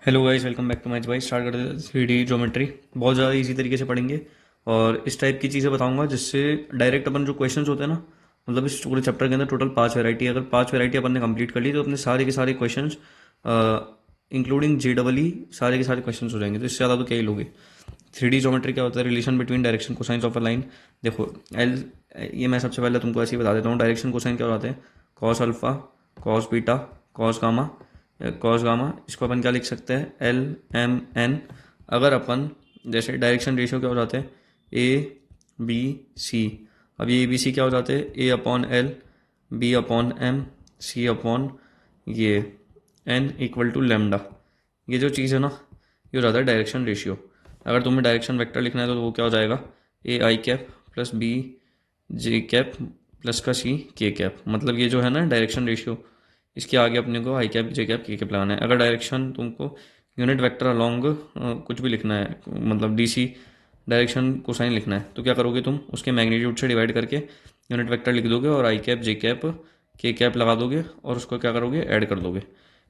Hello guys, welcome back to match भाई। Start करते हैं 3D ज्योमेट्री। बहुत ज़्यादा इजी तरीके से पढ़ेंगे और इस टाइप की चीज़ें बताऊंगा जिससे डायरेक्ट अपन जो क्वेश्चंस होते हैं ना, मतलब इस पूरे चैप्टर के अंदर टोटल 5 वैरायटी, अगर 5 वैरायटी अपन ने कंप्लीट कर ली तो अपने सारे के सारे क्वेश्चंस इंक्लूडिंग JEE सारे के सारे क्वेश्चंस हो जाएंगे। तो इससे ज़्यादा तो क्या ही लोगे। 3D ज्योमेट्री क्या होता है? Relation between direction cosines of a line. देखो एल, ये मैं सबसे पहले तुमको ऐसे ही बता देता हूँ। डायरेक्शन कोसाइन क्या होते हैं? Cos alpha, cos beta, cos gamma, cos gamma. इसको अपन क्या लिख सकते हैं? LMN। अगर अपन जैसे डायरेक्शन रेशियो क्या हो जाते हैं? ABC। अब ये ABC क्या हो जाते हैं? A/L, B/M, C/ ये N = λ। ये जो चीज़ है ना, ये हो जाता है डायरेक्शन रेशियो। अगर तुम्हें डायरेक्शन वेक्टर लिखना है तो वो क्या हो जाएगा? AI cap plus BJ cap plus का CK कैप। मतलब ये जो है ना डायरेक्शन रेशियो, इसके आगे अपने को I cap J cap K cap लगाना है। अगर डायरेक्शन तुमको यूनिट वेक्टर अलोंग कुछ भी लिखना है, मतलब DC डायरेक्शन कोसाइन लिखना है, तो क्या करोगे तुम? उसके मैग्नीट्यूड से डिवाइड करके यूनिट वेक्टर लिख दोगे और I cap J cap K cap लगा दोगे और उसको क्या करोगे? ऐड कर दोगे।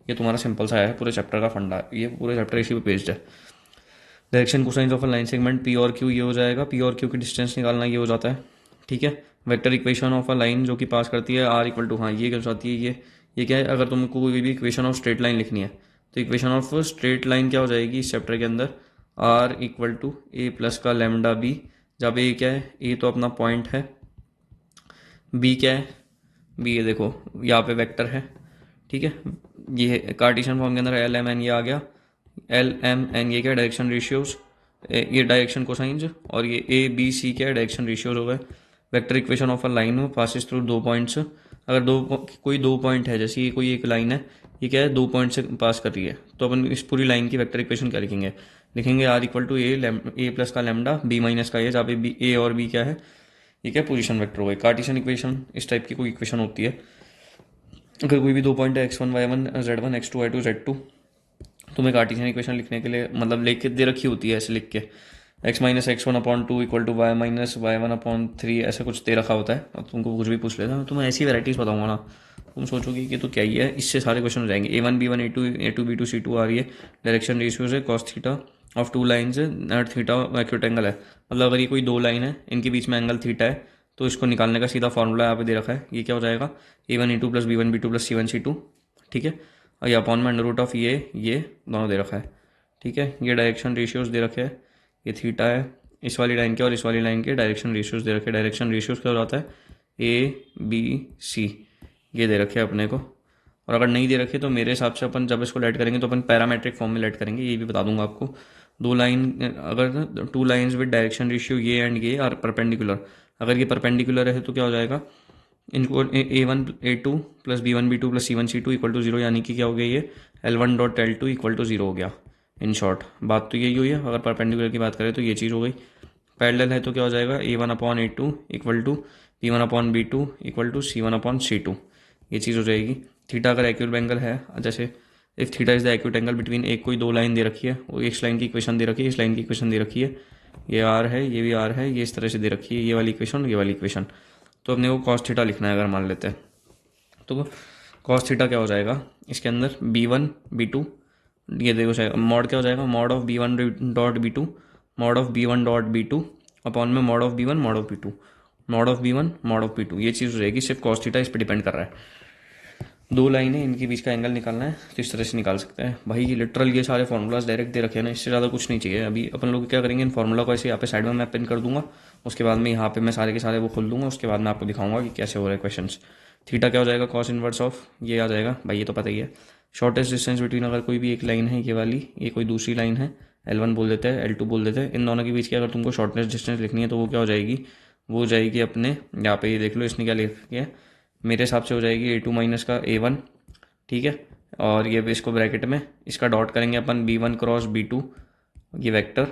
ये तुम्हारा सिंपल सा है पूरे चैप्टर का फंडा। ये पूरे चैप्टर इसी पे बेस्ड है। Direction cosines of a line segment P और Q, ये हो जाएगा। P और Q की डिस्टेंस निकालना, ये हो जाता है। ठीक है। Vector equation of a line जो कि पास करती है R = हाँ, ये क्या जाती है? ये क्या है? अगर तुमको कोई भी इक्वेशन ऑफ स्ट्रेट लाइन लिखनी है तो इक्वेशन ऑफ स्ट्रेट लाइन क्या हो जाएगी इस चैप्टर के अंदर? R = A+का λ B। जब A क्या है? A तो अपना पॉइंट है। B क्या है? B ये देखो, यहाँ पे वेक्टर है। ठीक है। ये कार्टेशियन फॉर्म के अंदर LMN ये आ गया। LMN ये क्या? डायरेक्शन रेशियोज, ये डायरेक्शन कोसाइंस। और ये ABC क्या है? डायरेक्शन रेशियोज हो गए। Vector equation of a line में पासिस थ्रू 2 पॉइंट्स। अगर कोई 2 पॉइंट है, जैसे ये कोई एक लाइन है, ये क्या है? 2 पॉइंट से पास कर रही है, तो अपन इस पूरी लाइन की वेक्टर इक्वेशन क्या लिखेंगे? लिखेंगे R = A+का ये, जहाँ पे A और B क्या है? ये क्या? पोजीशन वेक्टर हो गए। कार्टेशियन इक्वेशन इस टाइप की कोई इक्वेशन होती है। अगर कोई भी 2 पॉइंट है, x1 y1 z1 x2 y2 z2, तुम्हें कार्टेशियन इक्वेशन लिखने के लिए मतलब लेके दे रखी होती है ऐसे लिख के, x-x1/2 = y-y1/3 ऐसा कुछ दे रखा होता है। अब तुमको कुछ भी पूछ लेता है, तुम्हें ऐसी वैराइटीज़ बताऊंगा ना, तुम सोचोगे कि तो क्या ही है, इससे सारे क्वेश्चन हो जाएंगे। A1 B1 A2 B2 C2 आ रही है। डायरेक्शन रेशियोज है cos theta of two lines at theta acute angle है। मतलब अगर ये कोई दो लाइन है, इनके बीच में एंगल थीटा है, तो इसको निकालने का सीधा फॉर्मूला यहाँ पे दे रखा है। ये क्या हो जाएगा? A1 A2 + B1 B2 + C1 C2। ठीक है। और ये अपॉन में अंडर रूट ऑफ ये दोनों दे रखा है। ठीक है। ये डायरेक्शन रेशियोज दे रखे हैं। ये थीटा है इस वाली लाइन के और इस वाली लाइन के डायरेक्शन रेशियोज दे रखे हैं। डायरेक्शन रेशियोज क्या हो जाता है? ABC ये दे रखे हैं अपने को। और अगर नहीं दे रखे तो मेरे हिसाब से अपन जब इसको लेट करेंगे तो अपन पैरामेट्रिक फॉर्म में लेट करेंगे, ये भी बता दूंगा आपको। दो लाइन, अगर 2 लाइन्स विद डायरेक्शन रेशियो ये एंड ये आर परपेंडिकुलर, अगर ये परपेंडिकुलर है तो क्या हो जाएगा? इनको A1 A2 + B1 B2 + C1 C2 = 0, यानी कि क्या हो गया? ये L1.L2 = 0 हो गया। इन शॉर्ट बात तो यही हुई है। अगर परपेंडिकुलर की बात करें तो ये चीज़ हो गई। पैरेलल है तो क्या हो जाएगा? A1/A2 = B1/B2 = C1/C2, ये चीज़ हो जाएगी। थीटा अगर एक्यूट एंगल है, जैसे if theta is the acute angle between, एक कोई दो लाइन दे रखी है, वो इस लाइन की इक्वेशन दे रखी है, इस लाइन की इक्वेशन दे रखी है, ये आर है, ये भी आर है, ये इस तरह से दे रखी है, ये वाली इक्वेशन, ये वाली इक्वेशन। तो अपने को कॉस थीटा लिखना है अगर मान लेते हैं, तो कॉस थीटा क्या हो जाएगा इसके अंदर? B1 B2, ये देखो जाएगा मॉड क्या हो जाएगा? Mod of B1.B2 mod of B1.B2 upon में mod of B1 mod of B2 mod of B1 mod of B2, ये चीज़ हो जाएगी। सिर्फ कॉस थीटा इस पर डिपेंड कर रहा है। दो लाइनें, इनके बीच का एंगल निकालना है तो इस तरह से निकाल सकते हैं भाई। ये लिटरल ये सारे फार्मूलाज डायरेक्ट दे रखे हैं ना, इससे ज़्यादा कुछ नहीं चाहिए। अभी अपन लोग क्या करेंगे, इन फार्मूला को ऐसे यहाँ पे साइड में मैं पिन कर दूंगा, उसके बाद में यहाँ पे मैं सारे के सारे वो खोल दूंगा, उसके बाद मैं आपको दिखाऊंगा कि कैसे हो रहे हैं क्वेश्चन। थीटा क्या हो जाएगा? कॉस इनवर्स ऑफ ये आ जाएगा भाई, ये तो पता ही है। शॉर्टेस्ट डिस्टेंस बिटवीन, अगर कोई भी एक लाइन है ये वाली, ये कोई दूसरी लाइन है, L1 बोल देते हैं, L2 बोल देते हैं, इन दोनों के बीच की अगर तुमको शॉर्टेस्ट डिस्टेंस लिखनी है तो वो क्या हो जाएगी? वो हो जाएगी अपने यहाँ पे, ये देख लो इसने क्या लिख है, मेरे हिसाब से हो जाएगी A2 - का A1। ठीक है। और ये भी इसको ब्रैकेट में इसका डॉट करेंगे अपन B1 क्रॉस B2, ये वेक्टर।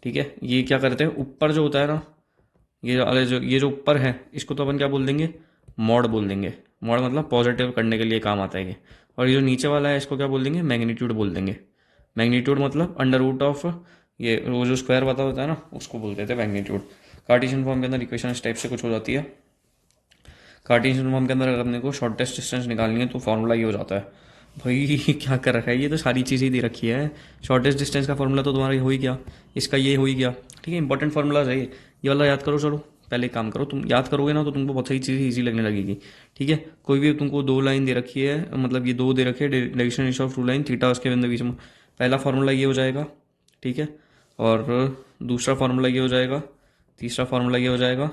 ठीक है। ये क्या करते हैं, ऊपर जो होता है ना, ये अरे जो ये जो ऊपर है, इसको तो अपन क्या बोल देंगे? मॉड बोल देंगे। मॉड मतलब पॉजिटिव करने के लिए काम आता है ये। और ये जो नीचे वाला है इसको क्या बोल देंगे? मैग्नीट्यूड बोल देंगे। मैग्नीट्यूड मतलब अंडर रूट ऑफ, ये वो जो स्क्वायर पता होता है ना, उसको बोल देते हैं मैग्नीट्यूड। कार्टेशियन फॉर्म के अंदर इक्वेशन इस टाइप से कुछ हो जाती है। कार्टेशियन फॉर्म के अंदर अगर अपने को शॉर्टेस्ट डिस्टेंस निकालनी है तो फॉर्मूला ये हो जाता है, भाई क्या कर रखा है, ये तो सारी चीज़ें ही दे रखी है। शॉर्टेस्ट डिस्टेंस का फॉर्मूला तो तुम्हारा ये हो ही गया, इसका ये हो ही गया। ठीक है, इंपॉर्टेंट फार्मूलाज है ये वाला याद करो। चलो पहले एक काम करो, तुम याद करोगे ना तो तुमको बहुत सारी चीज़ें ईजी लगने लगेगी। ठीक है, कोई भी तुमको दो लाइन दे रखी है, मतलब ये दो दे रखी है, direction ratio of two line, theta उसके बिंदु बीच में, पहला फार्मूला ये हो जाएगा। ठीक है, और दूसरा फार्मूला ये हो जाएगा, तीसरा फार्मूला ये हो जाएगा,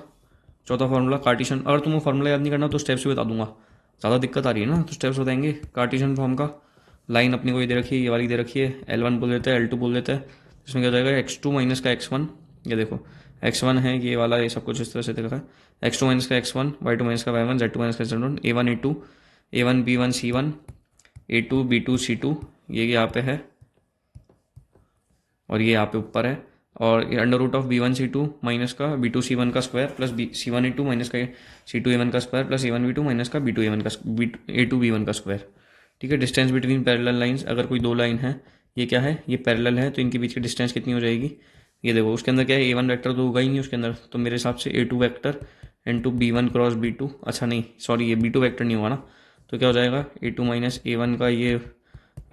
चौथा फार्मूला कार्टेशियन। अगर तुमको फार्मूला याद नहीं करना तो स्टेप्स भी बता दूंगा, ज़्यादा दिक्कत आ रही है ना तो स्टेप्स बताएंगे। कार्टेशियन फॉर्म का लाइन अपनी को ये दे रखी है, ये वाली दे रखी है, L1 बोल देते हैं, L2 बोल देते हैं। इसमें क्या हो जाएगा, x2 माइनस का x1, ये देखो x1 है ये वाला, ये सब कुछ इस तरह से दिख रहा है, x2 माइनस का x1, y2 माइनस का y1, z2 माइनस का z1, a1 a2, a1 b1 c1, a2 b2 c2, ये यहाँ पे है और ये यहाँ पे ऊपर है। और under root of b1 c2 minus का b2 c1 का square plus c1 a2 minus का c2 a1 का square plus a1 b2 minus का b2 a1 का a2 b1 का स्क्वायर। ठीक है, डिस्टेंस बिटवीन पैरेलल लाइंस, अगर कोई दो लाइन है, ये क्या है, ये पैरेलल है, तो इनके बीच की डिस्टेंस कितनी हो जाएगी, ये देखो। उसके अंदर क्या है, a1 वेक्टर तो होगा ही नहीं उसके अंदर, तो मेरे हिसाब से a2 vector into b1 cross b2, अच्छा नहीं सॉरी, ये b2 वेक्टर नहीं होगा ना, तो क्या हो जाएगा a2 माइनस a1 का ये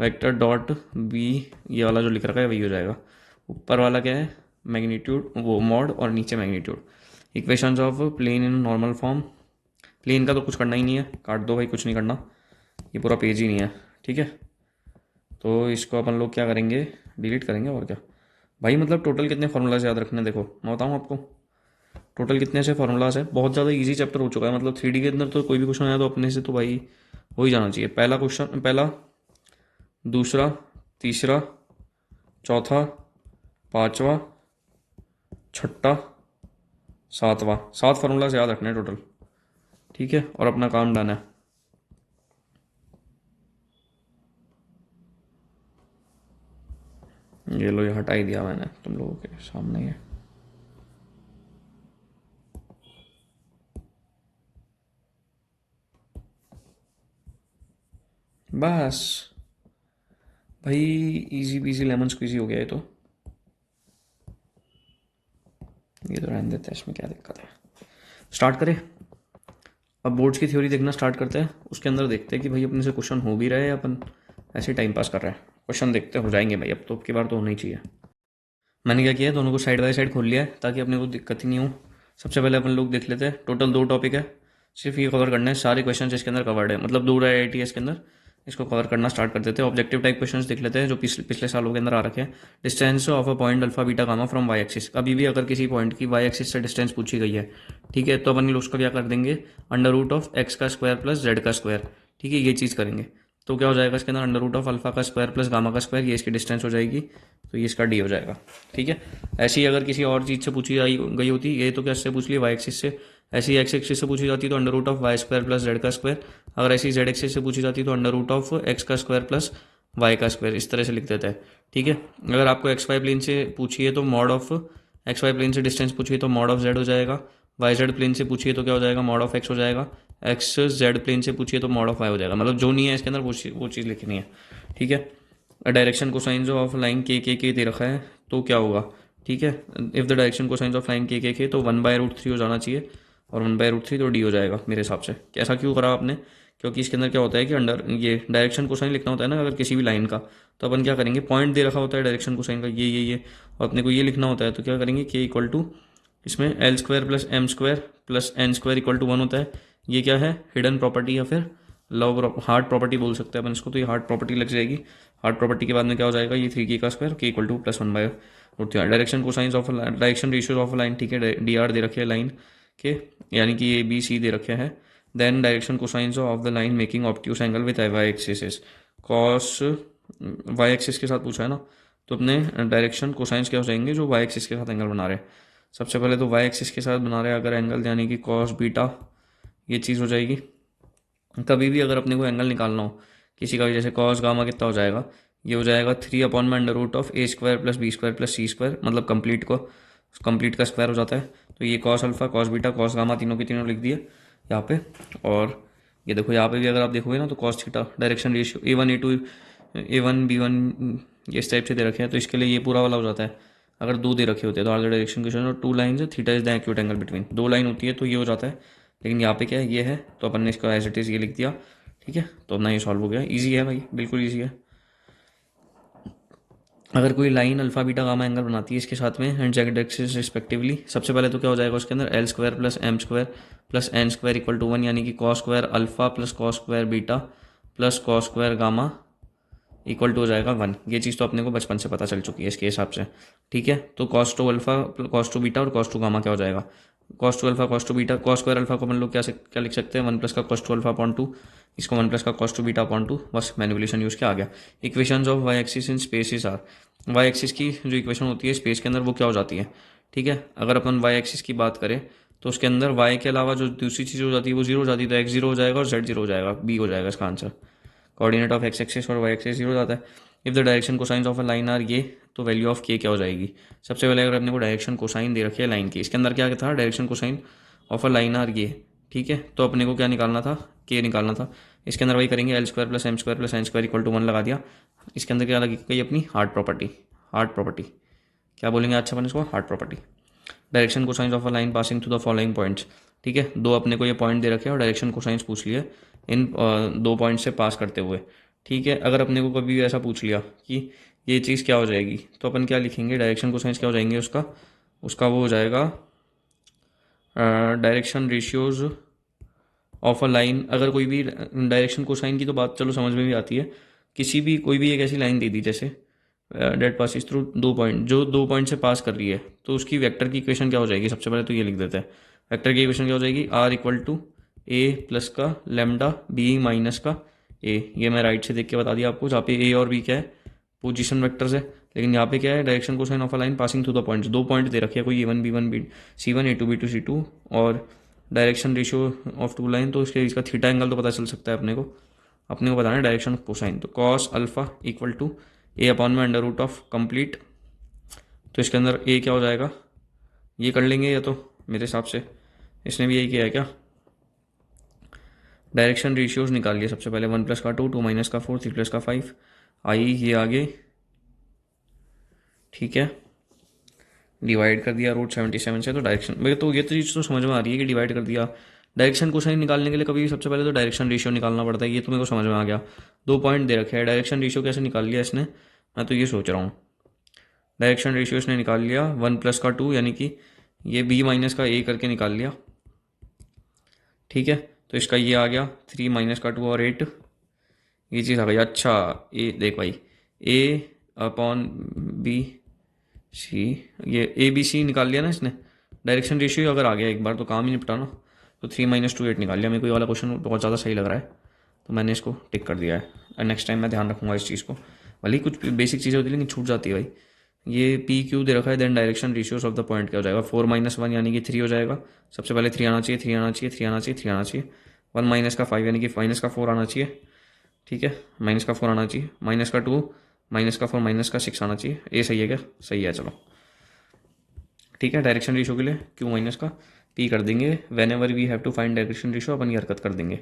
वेक्टर डॉट b, ये वाला जो लिख रखा है वही हो जाएगा। ऊपर वाला क्या है, मैग्नीट्यूड वो मॉड, और नीचे magnitude. Equations of plane in normal form, plane का तो कुछ करना ही नहीं है, काट दो भाई, कुछ नहीं करना, ये पूरा पेज ही नहीं है। ठीक है, तो इसको अपन लोग क्या करेंगे, डिलीट करेंगे और क्या भाई। मतलब टोटल कितने फार्मूलाज याद रखने, देखो मैं बताऊँ आपको, टोटल कितने से फार्मूलाज है। बहुत ज़्यादा इजी चैप्टर हो चुका है, मतलब 3D के अंदर तो कोई भी क्वेश्चन आया तो अपने से तो भाई हो ही जाना चाहिए। पहला क्वेश्चन, पहला, दूसरा, तीसरा, चौथा, पाँचवा, छठा, सातवां, 7 फार्मूलाज याद रखने हैं टोटल। ठीक है, और अपना काम डन है। ये लो, ये हटा ही दिया मैंने तुम लोगों के सामने ही है। बस भाई, इजी पीजी लेमन स्क्वीजी हो गया ये तो। ये तो रहने देते हैं, इसमें क्या दिक्कत है। स्टार्ट करें, अब बोर्ड्स की थ्योरी देखना स्टार्ट करते हैं। उसके अंदर देखते हैं कि भाई अपने से क्वेश्चन हो भी रहे हैं, अपन ऐसे टाइम पास कर रहे हैं। क्वेश्चन देखते हो जाएंगे भाई, अब तो अब की बार तो होना ही चाहिए। मैंने क्या किया, दोनों को साइड बाय साइड खोल लिया है ताकि अपने को दिक्कत ही नहीं हो। सबसे पहले अपन लोग देख लेते हैं, टोटल 2 टॉपिक है, सिर्फ ये कवर करना है, सारे क्वेश्चन इसके अंदर कवर्ड है, मतलब 2 IIT इसके अंदर। इसको कवर करना स्टार्ट कर देते हैं। ऑब्जेक्टिव टाइप क्वेश्चंस देख लेते हैं जो पिछले सालों के अंदर आ रखे हैं। Distance of a point alpha beta gamma from Y axis, अभी भी अगर किसी पॉइंट की वाई एक्सिस से डिस्टेंस पूछी गई है, ठीक है, तो अपन लोग उसका क्या कर देंगे, अंडर रूट ऑफ एक्स का स्क्वायर प्लस जेड का स्क्वायर। ठीक है, ये चीज़ करेंगे तो क्या हो जाएगा इसके अंदर, अंडर रूट ऑफ अल्फा का स्क्वायर प्लस गामा का स्क्वायर, ये इसकी डिस्टेंस हो जाएगी, तो ये इसका डी हो जाएगा। ठीक है, ऐसे ही अगर किसी और चीज़ से पूछी गई होती, ये तो क्या से पूछ लिया वाई एक्सिस से, ऐसी एक्स एक्सिस से पूछी जाती तो under root of Y square plus Z का स्क्वायर, अगर ऐसी जेड एक्सिस से पूछी जाती तो अंडर रूट ऑफ एक्स का स्क्वायर प्लस वाई का स्क्वायर, इस तरह से लिख देता है। ठीक है, अगर आपको एक्स वाई प्लेन से पूछिए तो mod of X Y plane से डिस्टेंस पूछिए तो मॉड ऑफ जेड हो जाएगा, वाई जेड प्लेन से पूछिए तो क्या हो जाएगा, मॉड ऑफ एक्स हो जाएगा, एक्स जेड प्लेन से पूछिए तो मॉड ऑफ वाई हो जाएगा। मतलब जो नहीं है इसके अंदर वो चीज़ लिखनी है। ठीक है, डायरेक्शन कोसाइंस ऑफ लाइन के दे रखा है तो क्या होगा, ठीक है, if the direction cosines of line के तो 1/√3 हो जाना चाहिए, और 1/√3 तो डी हो जाएगा मेरे हिसाब से। ऐसा क्यों करा आपने, क्योंकि इसके अंदर क्या होता है कि अंडर ये डायरेक्शन कोसाइन लिखना होता है ना अगर किसी भी लाइन का, तो अपन क्या करेंगे, पॉइंट दे रखा होता है डायरेक्शन कोसाइन का ये, और अपने को ये लिखना होता है, तो क्या करेंगे, के इक्वल टू इसमें L square plus M square plus N square equal to 1 होता है। ये क्या है, हिडन प्रॉपर्टी या फिर लव हार्ड प्रॉपर्टी बोल सकते हैं अपन इसको, तो ये हार्ड प्रॉपर्टी लग जाएगी। हार्ड प्रॉपर्टी के बाद में क्या हो जाएगा, ये 3k का स्क्वायर के equal two plus 1/√3। Direction cosines of direction ratios of line, ठीक है, डी आर दे रखे है लाइन के, यानी कि ए बी सी दे रखे हैं। Then direction cosines of the line making obtuse angle with Y axis, cos Y axis के साथ पूछा है ना, तो अपने डायरेक्शन कोसाइंस क्या हो जाएंगे, जो वाई एक्सिस के साथ एंगल बना रहे हैं। सबसे पहले तो वाई एक्सिस के साथ बना रहे हैं अगर एंगल, यानी कि कॉस बीटा, ये चीज़ हो जाएगी। कभी भी अगर अपने को एंगल निकालना हो किसी का भी, जैसे कॉस गामा कितना हो जाएगा, ये हो जाएगा 3/√(a² plus b² plus c², मतलब कंप्लीट का स्क्वायर हो जाता है। तो ये cos alpha, cos beta, cos gamma तीनों के तीनों लिख दिए यहाँ पे। और ये देखो यहाँ पे भी अगर आप देखोगे ना तो cos theta, direction ratio a1 a2 a1 b1 ये इस टाइप से दे रखे हैं, तो इसके लिए ये पूरा वाला हो जाता है। अगर 2 दे रखे होते हैं तो आर द डायरेक्शन क्वेश्चन और 2 लाइन है, theta is the acute angle between, 2 line होती है तो ये हो जाता है। लेकिन यहाँ पे क्या है, ये है, तो अपन ने इसको एज इट इज़ ये लिख दिया। ठीक है, तो अपना ये सॉल्व हो गया। ईजी है भाई, बिल्कुल ईजी है। अगर कोई line alpha beta gamma angle बनाती है इसके साथ में एंड जेड एक्सिस रिस्पेक्टिवली, सबसे पहले तो क्या हो जाएगा उसके अंदर, L square plus M square plus N square equal to 1, यानी कि cos square alpha plus cos square beta plus cos square gamma equal to हो जाएगा 1। ये चीज़ तो अपने को बचपन से पता चल चुकी है इसके हिसाब से। ठीक है, तो cos two alpha cos two beta और कॉस टू गामा क्या हो जाएगा, cos two alpha cos two beta, cos square alpha को अपन लोग क्या लिख सकते हैं, 1 प्लस का कॉस टू अल्फा अपॉन 2, इसको 1 प्लस का कॉस टू बीटा अपॉन 2, बस मैनिपुलेशन यूज़ किया आ गया। Equations of Y axis in spaces are, Y axis की जो इक्वेशन होती है स्पेस के अंदर वो क्या हो जाती है। ठीक है, अगर अपन वाई एक्सिस की बात करें तो उसके अंदर वाई के अलावा जो दूसरी चीज़ हो जाती है वो जीरो हो जाती है, तो एक्स जीरो हो जाएगा और जेड जीरो हो जाएगा, बी हो जाएगा इसका answer. Coordinate of X axis और वाई एक्सिस जीरो हो जाता है। If the direction cosines of a line are ये, तो वैल्यू ऑफ के क्या हो जाएगी। सबसे पहले अगर अपने को डायरेक्शन कोसाइन दे रखी है लाइन की, इसके अंदर क्या था, direction cosine of a line are ये। ठीक है, तो अपने को क्या निकालना था, के निकालना था। इसके अंदर वही करेंगे, L square plus M square plus N square equal to 1 लगा दिया। इसके अंदर क्या लगी गई अपनी हार्ड प्रॉपर्टी, हार्ड प्रॉपर्टी क्या बोलेंगे अच्छा अपन इसको, hard property. Direction cosines of a line passing through the following points. ठीक है, दो अपने को ये पॉइंट दे रखे हैं और डायरेक्शन कोसाइंस पूछ लिए इन दो पॉइंट से पास करते हुए। ठीक है, अगर अपने को कभी ऐसा पूछ लिया कि ये चीज़ क्या हो जाएगी, तो अपन क्या लिखेंगे, डायरेक्शन कोसाइंस क्या हो जाएंगे उसका, उसका वो हो जाएगा direction ratios of a line. अगर कोई भी डायरेक्शन कोसाइन की तो बात चलो समझ में भी आती है, किसी भी कोई भी एक ऐसी लाइन दे दी जैसे डेट पासिस थ्रू दो पॉइंट, जो दो पॉइंट से पास कर रही है, तो उसकी वेक्टर की इक्वेशन क्या हो जाएगी, सबसे पहले तो ये लिख देते हैं। वेक्टर की इक्वेशन क्या हो जाएगी, R equal to A plus का लेमडा बी माइनस का ए। ये मैं राइट से देख के बता दिया आपको, जहाँ पे ए और बी क्या है, पोजीशन वेक्टर्स है। लेकिन यहाँ पे क्या है, direction cosine of a line passing through the points, दो पॉइंट दे रखे हैं कोई A one B one B C one A two B two C two, और direction ratio of two line, तो इसके इसका थीटा एंगल तो पता चल सकता है अपने को बताना है डायरेक्शन ऑफ कोसाइन। तो cos alpha equal to A upon में अंडर रूट ऑफ कंप्लीट, तो इसके अंदर ए क्या हो जाएगा, ये कर लेंगे या तो मेरे हिसाब से इसने भी यही किया है क्या, डायरेक्शन रेशियोज निकाल लिया सबसे पहले, 1 प्लस का 2, 2 माइनस का 4, 3 प्लस का 5, आई ये आगे। ठीक है, डिवाइड कर दिया रूट 77 से, तो डायरेक्शन मेरे तो ये तो चीज़ तो समझ में आ रही है कि डिवाइड कर दिया। डायरेक्शन कोसाइन निकालने के लिए कभी सबसे पहले तो डायरेक्शन रेशियो निकालना पड़ता है, ये तो मेरे को समझ में आ गया। दो पॉइंट दे रखे हैं, डायरेक्शन रेशियो कैसे निकाल लिया इसने, मैं तो ये सोच रहा हूँ। डायरेक्शन रेशियो इसने निकाल लिया 1 प्लस का 2, यानी कि ये बी माइनस का ए करके निकाल लिया। ठीक है, तो इसका ये आ गया 3 माइनस का 2 और 8, ये चीज़ आ गई। अच्छा ए देख भाई, ए अपॉन बी सी, ये ए बी सी निकाल लिया ना इसने। डायरेक्शन रेशियो अगर आ गया एक बार तो काम ही निपटा ना। तो 3 माइनस 2 8 निकाल लिया। मेरे को ये वाला क्वेश्चन बहुत ज़्यादा सही लग रहा है, तो मैंने इसको टिक कर दिया है। और नेक्स्ट टाइम मैं ध्यान रखूँगा इस चीज़ को। भले ही कुछ बेसिक चीज़ें होती है लेकिन छूट जाती है भाई। ये पी क्यू दे रखा है, then direction ratios of the point क्या हो जाएगा, 4 माइनस 1 यानी कि 3 हो जाएगा। सबसे पहले 3 आना चाहिए, 3 आना चाहिए, 3 आना चाहिए, 3 आना चाहिए। 1 माइनस का 5 यानी कि माइनस का 4 आना चाहिए। ठीक है, माइनस का 4 आना चाहिए, माइनस का 2, माइनस का 4, माइनस का 6 आना चाहिए। ये सही है क्या, सही है चलो। ठीक है, डायरेक्शन रेशियो के लिए क्यू माइनस का पी कर देंगे। Whenever we have to find direction ratio अपन ये हरकत कर देंगे।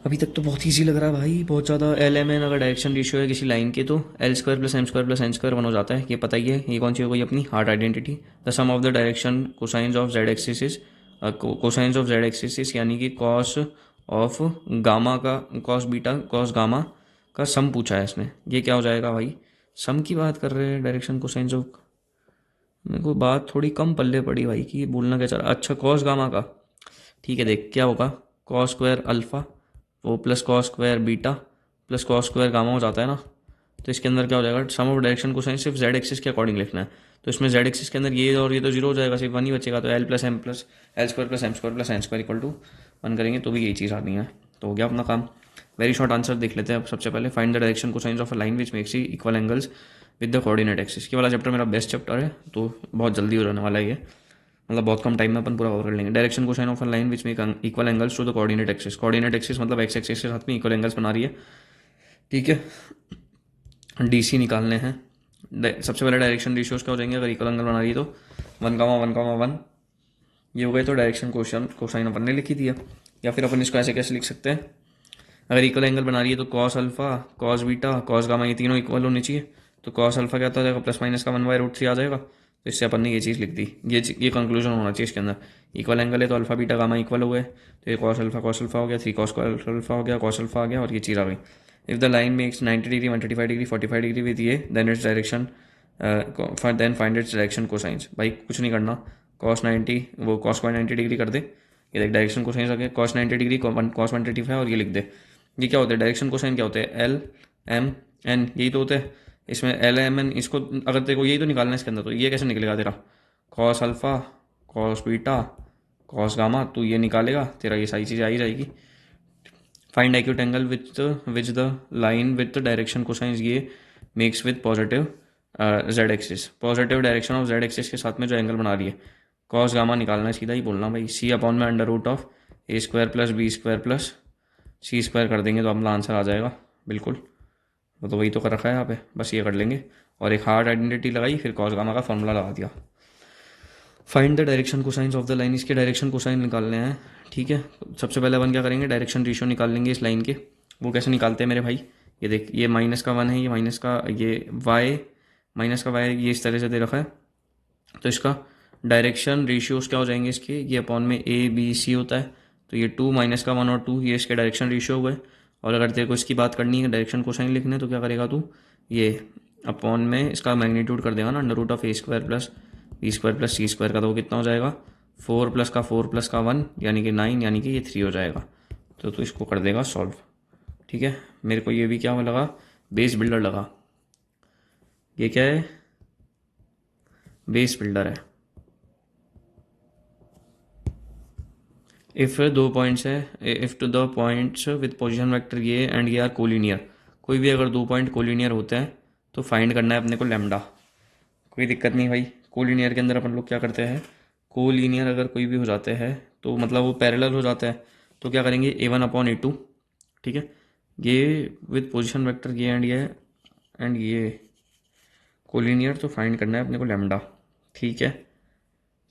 अभी तक तो बहुत ईजी लग रहा है भाई, बहुत ज़्यादा। एल एम एन अगर डायरेक्शन रेशियो है किसी लाइन के तो L square plus M square plus N square 1 हो जाता है, ये पता ही है। ये कौन सी हो गई अपनी hard identity. The sum of the direction cosines of Z axis, cosines of Z axis यानी कि कॉस ऑफ गामा का, कॉस बीटा कॉस गामा का सम पूछा है इसने। ये क्या हो जाएगा भाई, सम की बात कर रहे हैं डायरेक्शन कोसाइंस ऑफ। मेरे को बात थोड़ी कम पल्ले पड़ी भाई कि बोलना क्या चाह रहा। अच्छा कॉस गामा का, ठीक है देख क्या होगा, कॉस स्क्वायर अल्फा वो plus cos square beta plus cos square gamma हो जाता है ना। तो इसके अंदर क्या हो जाएगा, सम ऑफ डायरेक्शन कोसाइन सिर्फ जेड एक्सिस के अकॉर्डिंग लिखना है। तो इसमें जेड एक्सिस के अंदर ये और ये तो जीरो हो जाएगा, सिर्फ 1 ही बचेगा। तो L plus M plus L square plus M square plus N square equal to 1 करेंगे तो भी यही चीज़ आनी है। तो हो गया अपना काम। वेरी शॉर्ट आंसर देख लेते हैं अब। सबसे पहले find the direction cosines of a line which makes equal angles with the coordinate axis. ये वाला चैप्टर मेरा बेस्ट चैप्टर है, तो बहुत जल्दी हो जाने वाला है ये, मतलब बहुत कम टाइम में अपन पूरा कवर कर लेंगे। Direction cosine of a line which make equal angles to the coordinate axis. Coordinate axis मतलब एक्स एक्सिस के साथ में इक्वल एंगल्स बना रही है। ठीक है, डीसी निकालने हैं। सबसे पहले डायरेक्शन रेशियोज क्या हो जाएंगे, अगर इक्वल एंगल बना रही है तो 1,1,1 ये हो गए। तो डायरेक्शन कोसाइन अपन ने लिख ही दिया। या फिर अपन इसको ऐसे कैसे लिख सकते हैं, अगर इक्वल एंगल बना रही है तो cos alpha cos beta cos gamma ये तीनों इक्वल होने चाहिए। तो कॉस अल्फा क्या आता जाएगा, प्लस माइनस का 1/√3 आ जाएगा। तो इससे अपन ने ये चीज़ लिख दी, ये कंक्लूजन होना चाहिए इसके अंदर। इक्वल एंगल है तो अल्फा बीटा गामा इक्वल हुए, तो ये कॉस अल्फा हो गया, 3 कॉस अल्फा हो गया, कॉस अल्फा आ गया, और ये चीज़ आ गई। If the line makes 90 degree 135 degree 45 degree with ये, then its direction, then find its direction cosines. भाई कुछ नहीं करना, कॉस 90 वो कॉस को 90 डिग्री कर दे, ये देख डायरेक्शन कोसाइंस आ गया, कॉस 90 डिग्री कॉस 135 और ये लिख दे। ये क्या होता है, डायरेक्शन कोसाइन क्या होते हैं, एल एम एन, यही तो होते हैं इसमें, एल एम एन। इसको अगर तेरे को यही तो निकालना है इसके अंदर, तो ये कैसे निकलेगा तेरा, cos alpha cos beta cos gamma, तो ये निकालेगा तेरा, ये सारी चीज़ आ ही जाएगी। Find acute angle which the line with the direction cosines ये makes with positive Z axis, positive direction of Z axis के साथ में जो एंगल बना रही है, कॉस गामा निकालना है, सीधा ही बोलना भाई। सी अपॉन में under root of A square plus B square plus C square कर देंगे तो अपना आंसर आ जाएगा बिल्कुल। वो तो वही तो कर रखा है यहाँ पे, बस ये कर लेंगे और एक हार्ड आइडेंटिटी लगाई, फिर कॉस गामा का फॉर्मूला लगा दिया। Find the direction cosines of the line, इसके डायरेक्शन कोसाइन निकालने हैं। ठीक है, सबसे पहले अपन क्या करेंगे, डायरेक्शन रेशियो निकाल लेंगे इस लाइन के। वो कैसे निकालते हैं मेरे भाई, ये देख, ये माइनस का 1 है, ये माइनस का ये वाई, माइनस का वाई ये इस तरह से दे रखा है, तो इसका डायरेक्शन रेशियोज क्या हो जाएंगे इसके, ये अपॉन में ए बी सी होता है, तो ये 2 माइनस का 1 और 2 ये इसके डायरेक्शन रेशियो हुए। और अगर तेरे को इसकी बात करनी है डायरेक्शन कोसाइन लिखने, तो क्या करेगा तू, ये अपॉन में इसका मैग्नीट्यूड कर देगा ना, under root of A square plus B square plus C square का, तो वो कितना हो जाएगा, 4 प्लस का 4 प्लस का 1 यानी कि 9, यानी कि ये 3 हो जाएगा। तो तू इसको कर देगा सॉल्व। ठीक है, मेरे को ये भी क्या लगा, बेस बिल्डर लगा। ये क्या है, बेस बिल्डर है। इफ़ दो पॉइंट्स है, if two the points with position vector ये एंड ये आर कोलिनियर, कोई भी अगर दो पॉइंट कोलिनियर होते हैं तो फाइंड करना है अपने को लैम्डा। कोई दिक्कत नहीं भाई, कोलिनियर के अंदर अपन लोग क्या करते हैं, कोलिनियर अगर कोई भी हो जाते हैं तो मतलब वो पैरेलल हो जाता है, तो क्या करेंगे A1 अपॉन A2। ठीक है, ये विद पोजीशन वेक्टर ये एंड ये कोलिनियर, तो फाइंड करना है अपने को लैम्डा। ठीक है,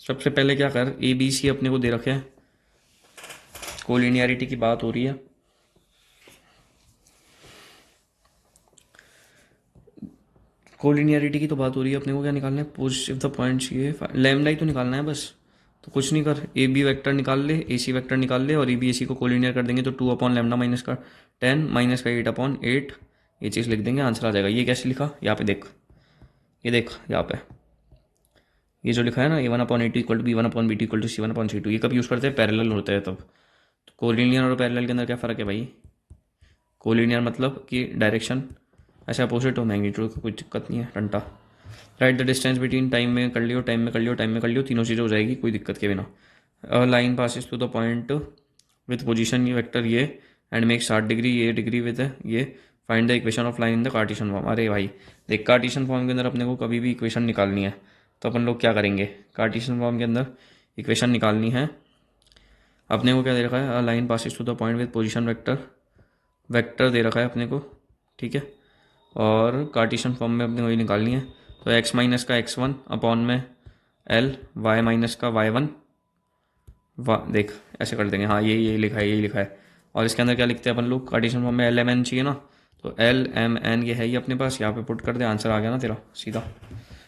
सबसे पहले क्या कर, ABC अपने को दे रखे हैं, कोलिनियरिटी की बात हो रही है, कोलिनियरिटी की तो बात हो रही है, अपने को क्या निकालना है, पोजिटिव द पॉइंट्स ये लैम्डा ही तो निकालना है बस। तो कुछ नहीं कर, ए बी वैक्टर निकाल ले, ए सी वैक्टर निकाल ले, और ए बी ए सी को कोलिनियर कर देंगे तो 2 अपॉन लैम्डा माइनस का 10 माइनस का 8 अपॉन 8, ये चीज़ लिख देंगे, आंसर आ जाएगा। ये कैसे लिखा, यहाँ पे देख, ये देख यहाँ पे ये जो लिखा है ना, A1 upon A2 equal to B1 upon B2 equal to C1 upon C2, ये कब यूज़ करते हैं, पैरेलल होते हैं तब। तो कोलिनियर और पैरेलल के अंदर क्या फ़र्क है भाई, कोलिनियर मतलब कि डायरेक्शन ऐसे अपोजिट हो, मैग्नीट्यूड को कोई दिक्कत नहीं है, टंटा। Write the distance between, time में कर लियो, टाइम में कर लियो, टाइम में कर लियो, तीनों चीज़ें हो जाएगी कोई दिक्कत के बिना। Line passes to the point with position ये वेक्टर ये एंड मेक 60 डिग्री ये डिग्री विद ये, find the equation of line in the Cartesian form. अरे भाई देख, कार्टिशन फॉर्म के अंदर अपने को कभी भी इक्वेशन निकालनी है तो अपन लोग क्या करेंगे, कार्टिशन फॉर्म के अंदर इक्वेशन निकालनी है अपने को, क्या दे रखा है, line passes to the point with position vector, vector दे रखा है अपने को। ठीक है, और कार्टिशन फॉर्म में अपने को ये निकालनी है, तो x माइनस का x1 अपॉन में l, y माइनस का y1, देख ऐसे कर देंगे, हाँ यही यही लिखा है। और इसके अंदर क्या लिखते हैं अपन लोग, कार्टिशन फॉर्म में LMN चाहिए ना, तो LMN ये है ही अपने पास, यहाँ पे पुट कर दे, आंसर आ गया ना तेरा सीधा।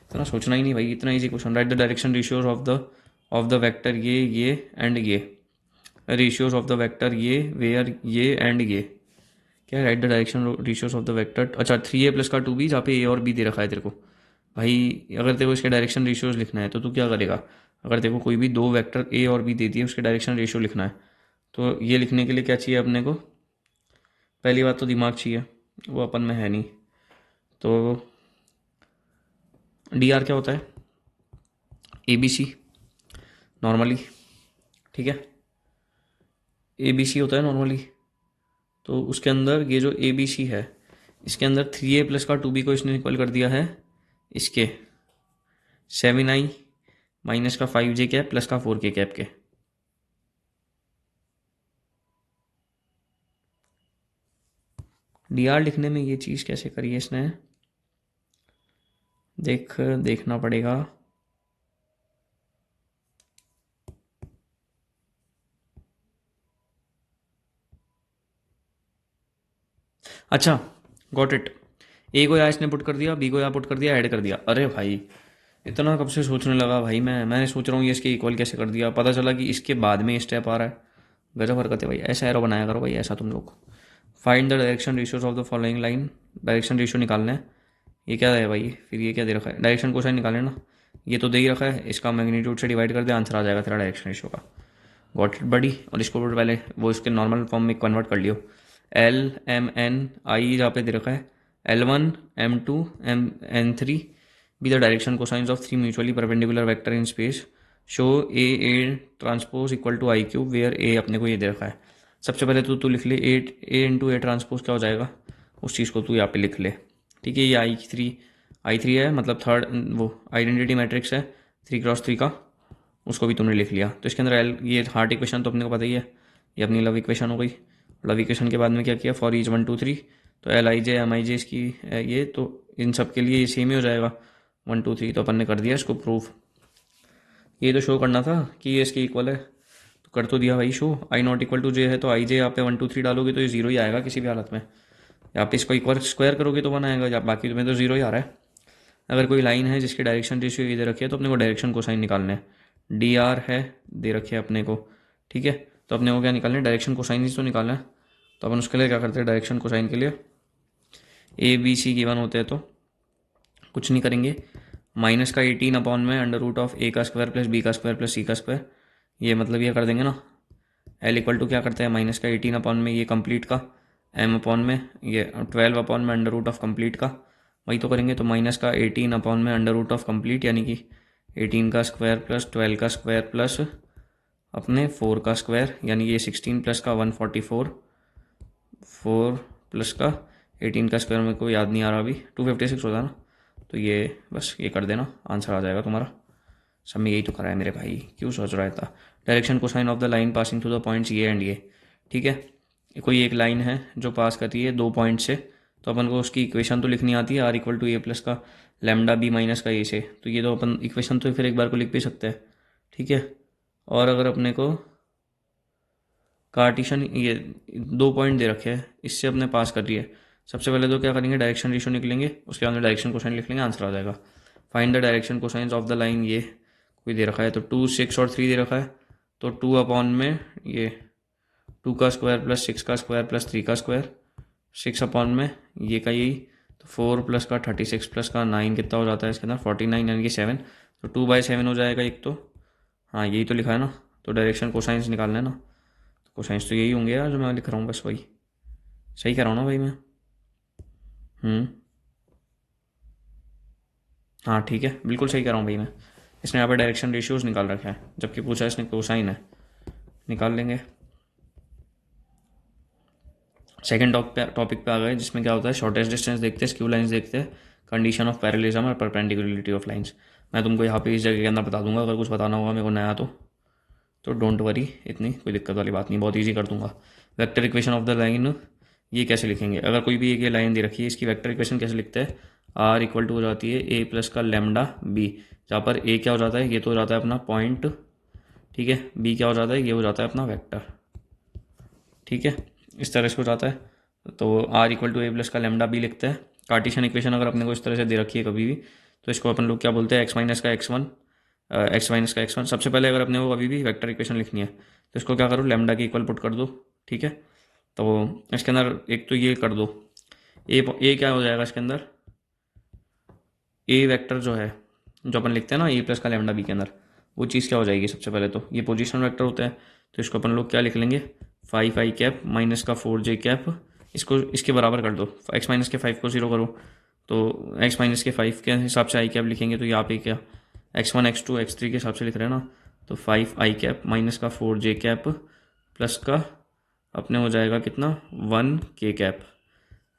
इतना सोचना ही नहीं भाई, इतना easy question. Right the direction ratios of the vector ये एंड ये, रेशियोज ऑफ द वेक्टर ये वेयर ये एंड ये, क्या, right the direction ratios of the vector. अच्छा 3a प्लस का 2b, जहाँ पे a और b दे रखा है तेरे को भाई, अगर तेरे को इसके डायरेक्शन रेशियोज लिखना है तो तू क्या करेगा, अगर तेरे को कोई भी दो वेक्टर a और b दे दिए उसके डायरेक्शन रेशियो लिखना है, तो ये लिखने के लिए क्या चाहिए अपने को, पहली बात तो दिमाग चाहिए, वो अपन में है नहीं। तो dr क्या होता है, ABC नॉर्मली, ठीक है, ABC होता है नॉर्मली। तो उसके अंदर ये जो ABC है, इसके अंदर 3a प्लस का 2b को इसने इक्वल कर दिया है इसके 7i माइनस का 5j कैप प्लस का 4k कैप के। dr लिखने में ये चीज़ कैसे करी है इसने, देखना पड़ेगा। अच्छा गॉट इट, ए को यहाँ इसने पुट कर दिया, बी को यहाँ पुट कर दिया, ऐड कर दिया। अरे भाई इतना कब से सोचने लगा भाई मैंने सोच रहा हूँ ये इसके इक्वल कैसे कर दिया, पता चला कि इसके बाद में स्टेप आ रहा है। गजब हरकत है भाई, ऐसा एरो बनाया करो भाई ऐसा तुम लोग। Find the direction ratios of the following line, direction ratio निकालना है। ये क्या है भाई, फिर ये क्या दे रखा है, डायरेक्शन कोसाइन निकालना ना। ये तो दे ही रखा है, इसका मैग्नीट्यूड से डिवाइड कर दे, आंसर आ जाएगा तेरा डायरेक्शन रेशियो का। गॉट इट बड़ी। और इसको पहले वो इसके नॉर्मल फॉर्म में कन्वर्ट कर लियो। एल एम एन आई जहाँ पे दे रखा है, L1 M2 N3 be the direction cosines of three mutually perpendicular vector in space, show A transpose equal to I cube where A अपने को ये दे रखा है। सबसे पहले तो तू लिख ले ए इंटू ए ट्रांसपोज क्या हो जाएगा, उस चीज़ को तू यहाँ पे लिख ले। ठीक है, ये आई थ्री है, मतलब थर्ड वो आइडेंटिटी मैट्रिक्स है 3x3 का, उसको भी तुमने लिख लिया। तो इसके अंदर एल, ये हार्ट इक्वेशन तो अपने को पता ही है, ये अपनी लव इक्वेशन हो गई। लव इक्वेशन के बाद में क्या किया, फॉर ईच 1 2 3, तो एल आई जे एम आई जे इसकी है ये, तो इन सब के लिए ये सेम ही हो जाएगा 1 2 3, तो अपन ने कर दिया इसको प्रूफ। ये तो शो करना था कि ये इसके इक्वल है, तो कर तो दिया भाई show. I not equal to J है, तो आई जे यहाँ पे 1 2 3 डालोगे तो ये जीरो ही आएगा किसी भी हालत में। यहाँ पे इसको इक्वल स्क्वायर करोगे तो 1 आएगा, या बाकी तुम्हें तो जीरो ही आ रहा है। अगर कोई लाइन है जिसकी डायरेक्शन रेशियो ये दे रखी है, तो अपने को डायरेक्शन कोसाइन निकालना है। डी आर है दे रखे है अपने को, ठीक है, तो अपने को क्या निकालना है, डायरेक्शन कोसाइन ही तो निकालना है। तो अपन उसके लिए क्या करते हैं, डायरेक्शन कोसाइन के लिए ए बी सी गिवन होते हैं तो कुछ नहीं करेंगे, माइनस का 18 अपॉन में अंडर रूट ऑफ ए का स्क्वायर प्लस बी का स्क्वायर प्लस सी का स्क्वायर, ये मतलब ये कर देंगे ना। एल इक्वल टू क्या करते हैं, माइनस का 18 अपॉन में ये कंप्लीट का, एम अपॉन में ये 12 अपॉन में अंडर रूट ऑफ कंप्लीट का, वही तो करेंगे। तो माइनस का 18 अपॉन में अंडर रूट ऑफ कंप्लीट, यानी कि 18 का स्क्वायर प्लस 12 का स्क्वायर प्लस अपने 4 का स्क्वायर, यानी कि ये 16 प्लस का 144, 4 प्लस का 18 का स्क्वायर मेरे को याद नहीं आ रहा अभी, 256 होता है ना। तो ये बस ये कर देना, आंसर आ जाएगा तुम्हारा। सब में यही तो करा है मेरे भाई, क्यों सोच रहा था। Direction cosine of the line passing through the points ये एंड ये, ठीक है। कोई एक लाइन है जो पास करती है 2 पॉइंट से, तो अपन को उसकी इक्वेशन तो लिखनी आती है, r equal to A plus का लैम्डा बी माइनस का ए से। तो ये तो अपन इक्वेशन तो फिर एक बार को लिख भी सकते हैं, ठीक है। और अगर अपने को कार्टिशन ये 2 पॉइंट दे रखे हैं, इससे अपने पास कर रही है, सबसे पहले तो क्या करेंगे, डायरेक्शन रेशियो निकलेंगे, उसके बाद में डायरेक्शन कोसाइन लिख लेंगे, आंसर आ जाएगा। Find the direction cosines of the line, ये कोई दे रखा है तो 2 6 और 3 दे रखा है, तो 2 अपॉन में ये 2 का स्क्वायर प्लस 6 का स्क्वायर प्लस 3 का स्क्वायर, 6 अपॉन में ये का यही, तो 4 प्लस का 36 प्लस का 9 कितना हो जाता है इसके अंदर 49, यानी कि 7, तो 2/7 हो जाएगा एक तो। हाँ यही तो लिखा है ना, तो डायरेक्शन कोसाइंस निकालना है ना, तो कोसाइंस तो यही होंगे यार जो मैं लिख रहा हूँ, बस वही सही कर रहा हूँ ना भाई मैं। हाँ ठीक है, बिल्कुल सही कर रहा हूँ भाई मैं। इसने यहाँ पर डायरेक्शन रेशियोज निकाल रखा है, जबकि पूछा इसने कोसाइन है, निकाल लेंगे। सेकंड टॉपिक पे आ गए, जिसमें क्या होता है, शॉर्टेस्ट डिस्टेंस देखते हैं, स्क्यू लाइंस देखते हैं, कंडीशन ऑफ पैरेललिज्म और परपेंडिकुलरिटी ऑफ लाइंस। मैं तुमको यहाँ पे इस जगह के अंदर बता दूंगा, अगर कुछ बताना होगा मेरे को नया तो डोंट वरी, इतनी कोई दिक्कत वाली बात नहीं, बहुत ईजी कर दूंगा। Vector equation of the line ये कैसे लिखेंगे, अगर कोई भी एक ये लाइन दे रखी है, इसकी वेक्टर इक्वेशन कैसे लिखते हैं, आर इक्वल टू हो जाती है ए प्लस का लैम्डा बी, जहाँ पर ए क्या हो जाता है, ये तो हो जाता है अपना पॉइंट, ठीक है, बी क्या हो जाता है, ये हो जाता है अपना वेक्टर, ठीक है, इस तरह से हो जाता है। तो r equal to A plus का लैम्डा बी लिखते हैं। कार्टिशियन इक्वेशन अगर अपने को इस तरह से दे रखी है कभी भी, तो इसको अपन लोग क्या बोलते हैं, x-x1 सबसे पहले अगर अपने को कभी भी वेक्टर इक्वेशन लिखनी है, तो इसको क्या करो, लैम्डा के इक्वल पुट कर दो, ठीक है। तो इसके अंदर एक तो ये कर दो, ए क्या हो जाएगा इसके अंदर, ए वेक्टर जो है, जो अपन लिखते हैं ना ए प्लस का लैम्डा बी के अंदर, वो चीज़ क्या हो जाएगी, सबसे पहले तो ये पोजीशन वेक्टर होता है, तो इसको अपन लोग क्या लिख लेंगे, 5 आई कैप माइनस का 4 जे कैप, इसको इसके बराबर कर दो, x माइनस के 5 को 0 करो, तो x माइनस के 5 के हिसाब से आई कैप लिखेंगे, तो यहाँ पे क्या x1 x2 x3 के हिसाब से लिख रहे हैं ना, तो 5 आई कैप माइनस का 4 जे कैप प्लस का अपने हो जाएगा कितना 1 के कैप,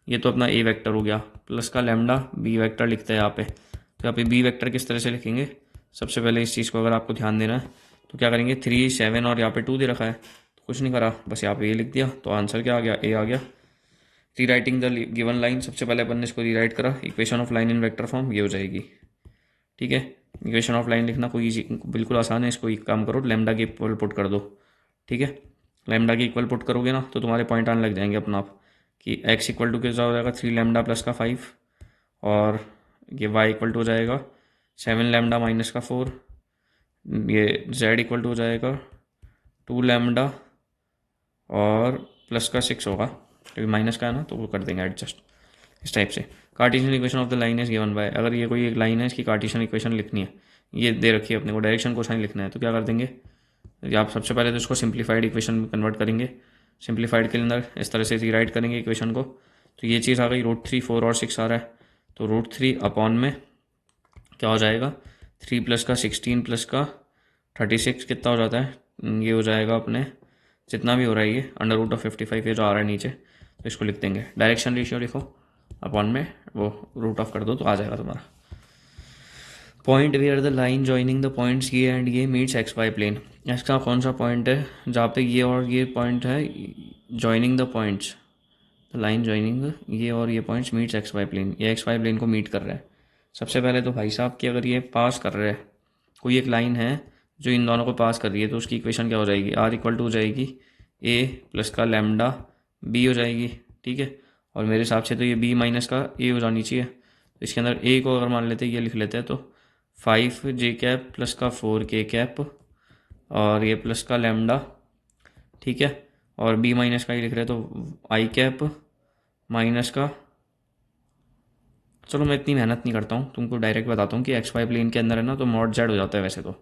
ये तो अपना ए वेक्टर हो गया, प्लस का लैम्डा बी वेक्टर लिखते हैं यहाँ पे। तो यहाँ पे बी वेक्टर किस तरह से लिखेंगे, सबसे पहले इस चीज़ को अगर आपको ध्यान देना है तो क्या करेंगे, 3 7 और यहाँ पे 2 दे रखा है, तो कुछ नहीं करा, बस यहाँ पे ये लिख दिया, तो आंसर क्या आ गया, ए आ गया। रीराइटिंग द गिवन लाइन, सबसे पहले अपन ने इसको रीराइट करा, equation of line in vector form ये हो जाएगी, ठीक है। इक्वेशन ऑफ लाइन लिखना कोई बिल्कुल आसान है, इसको एक काम करो, लैम्डा के इक्वल पुट कर दो, ठीक है। लैम्डा के इक्वल पुट करोगे ना तो तुम्हारे पॉइंट आने लग जाएंगे अपना आप, कि x इक्वल टू क्या हो जाएगा 3 लैम्डा प्लस का 5, और ये y इक्वल टू हो जाएगा 7 लैम्डा माइनस का 4, ये z इक्वल टू हो जाएगा 2 लैम्डा और प्लस का 6 होगा, क्योंकि माइनस का है ना तो वो कर देंगे एडजस्ट इस टाइप से। Cartesian equation of the line is given by, अगर ये कोई एक लाइन है इसकी कार्टेशियन इक्वेशन लिखनी है, ये दे रखी है अपने को, डायरेक्शन कोसाइन लिखना है, तो क्या कर देंगे, आप सबसे पहले तो इसको सिंप्लीफाइड इक्वेशन में कन्वर्ट करेंगे। सिंप्लीफाइड के अंदर इस तरह से रीराइट करेंगे इक्वेशन को, तो ये चीज़ आ गई √3, 4 और 6 आ रहा है, तो √3 अपॉन में क्या हो जाएगा 3 प्लस का 16 प्लस का 36 कितना हो जाता है, ये हो जाएगा अपने जितना भी हो रहा है ये √55 ये जो आ रहा है नीचे, तो इसको लिख देंगे। डायरेक्शन रेशियो लिखो अपॉन में वो रूट ऑफ कर दो तो आ जाएगा तुम्हारा। Point where the line joining the points ये एंड ये मीट्स एक्स वाई प्लेन, ऐसा कौन सा पॉइंट है जहाँ पे ये और ये पॉइंट है joining the points, line joining ये और ये points meets x Y plane, ये एक्स वाई प्लेन को मीट कर रहा है। सबसे पहले तो भाई साहब कि अगर ये पास कर रहा है, कोई एक लाइन है जो इन दोनों को पास कर रही है, तो उसकी इक्वेशन क्या हो जाएगी, आर इक्वल टू हो जाएगी ए प्लस का लैम्डा बी हो जाएगी, ठीक है। और मेरे हिसाब से तो ये बी माइनस का ए हो जानी चाहिए, तो इसके अंदर ए को अगर मान लेते हैं ये लिख लेते हैं तो 5 जे कैप प्लस का 4 के कैप और ये प्लस का लैम्डा, ठीक है। और बी माइनस का ही लिख रहे तो आई कैप माइनस का, चलो मैं इतनी मेहनत नहीं करता हूँ, तुमको डायरेक्ट बताता हूँ कि एक्स वाई प्लेन के अंदर है ना तो मॉड जेड हो जाता है, वैसे तो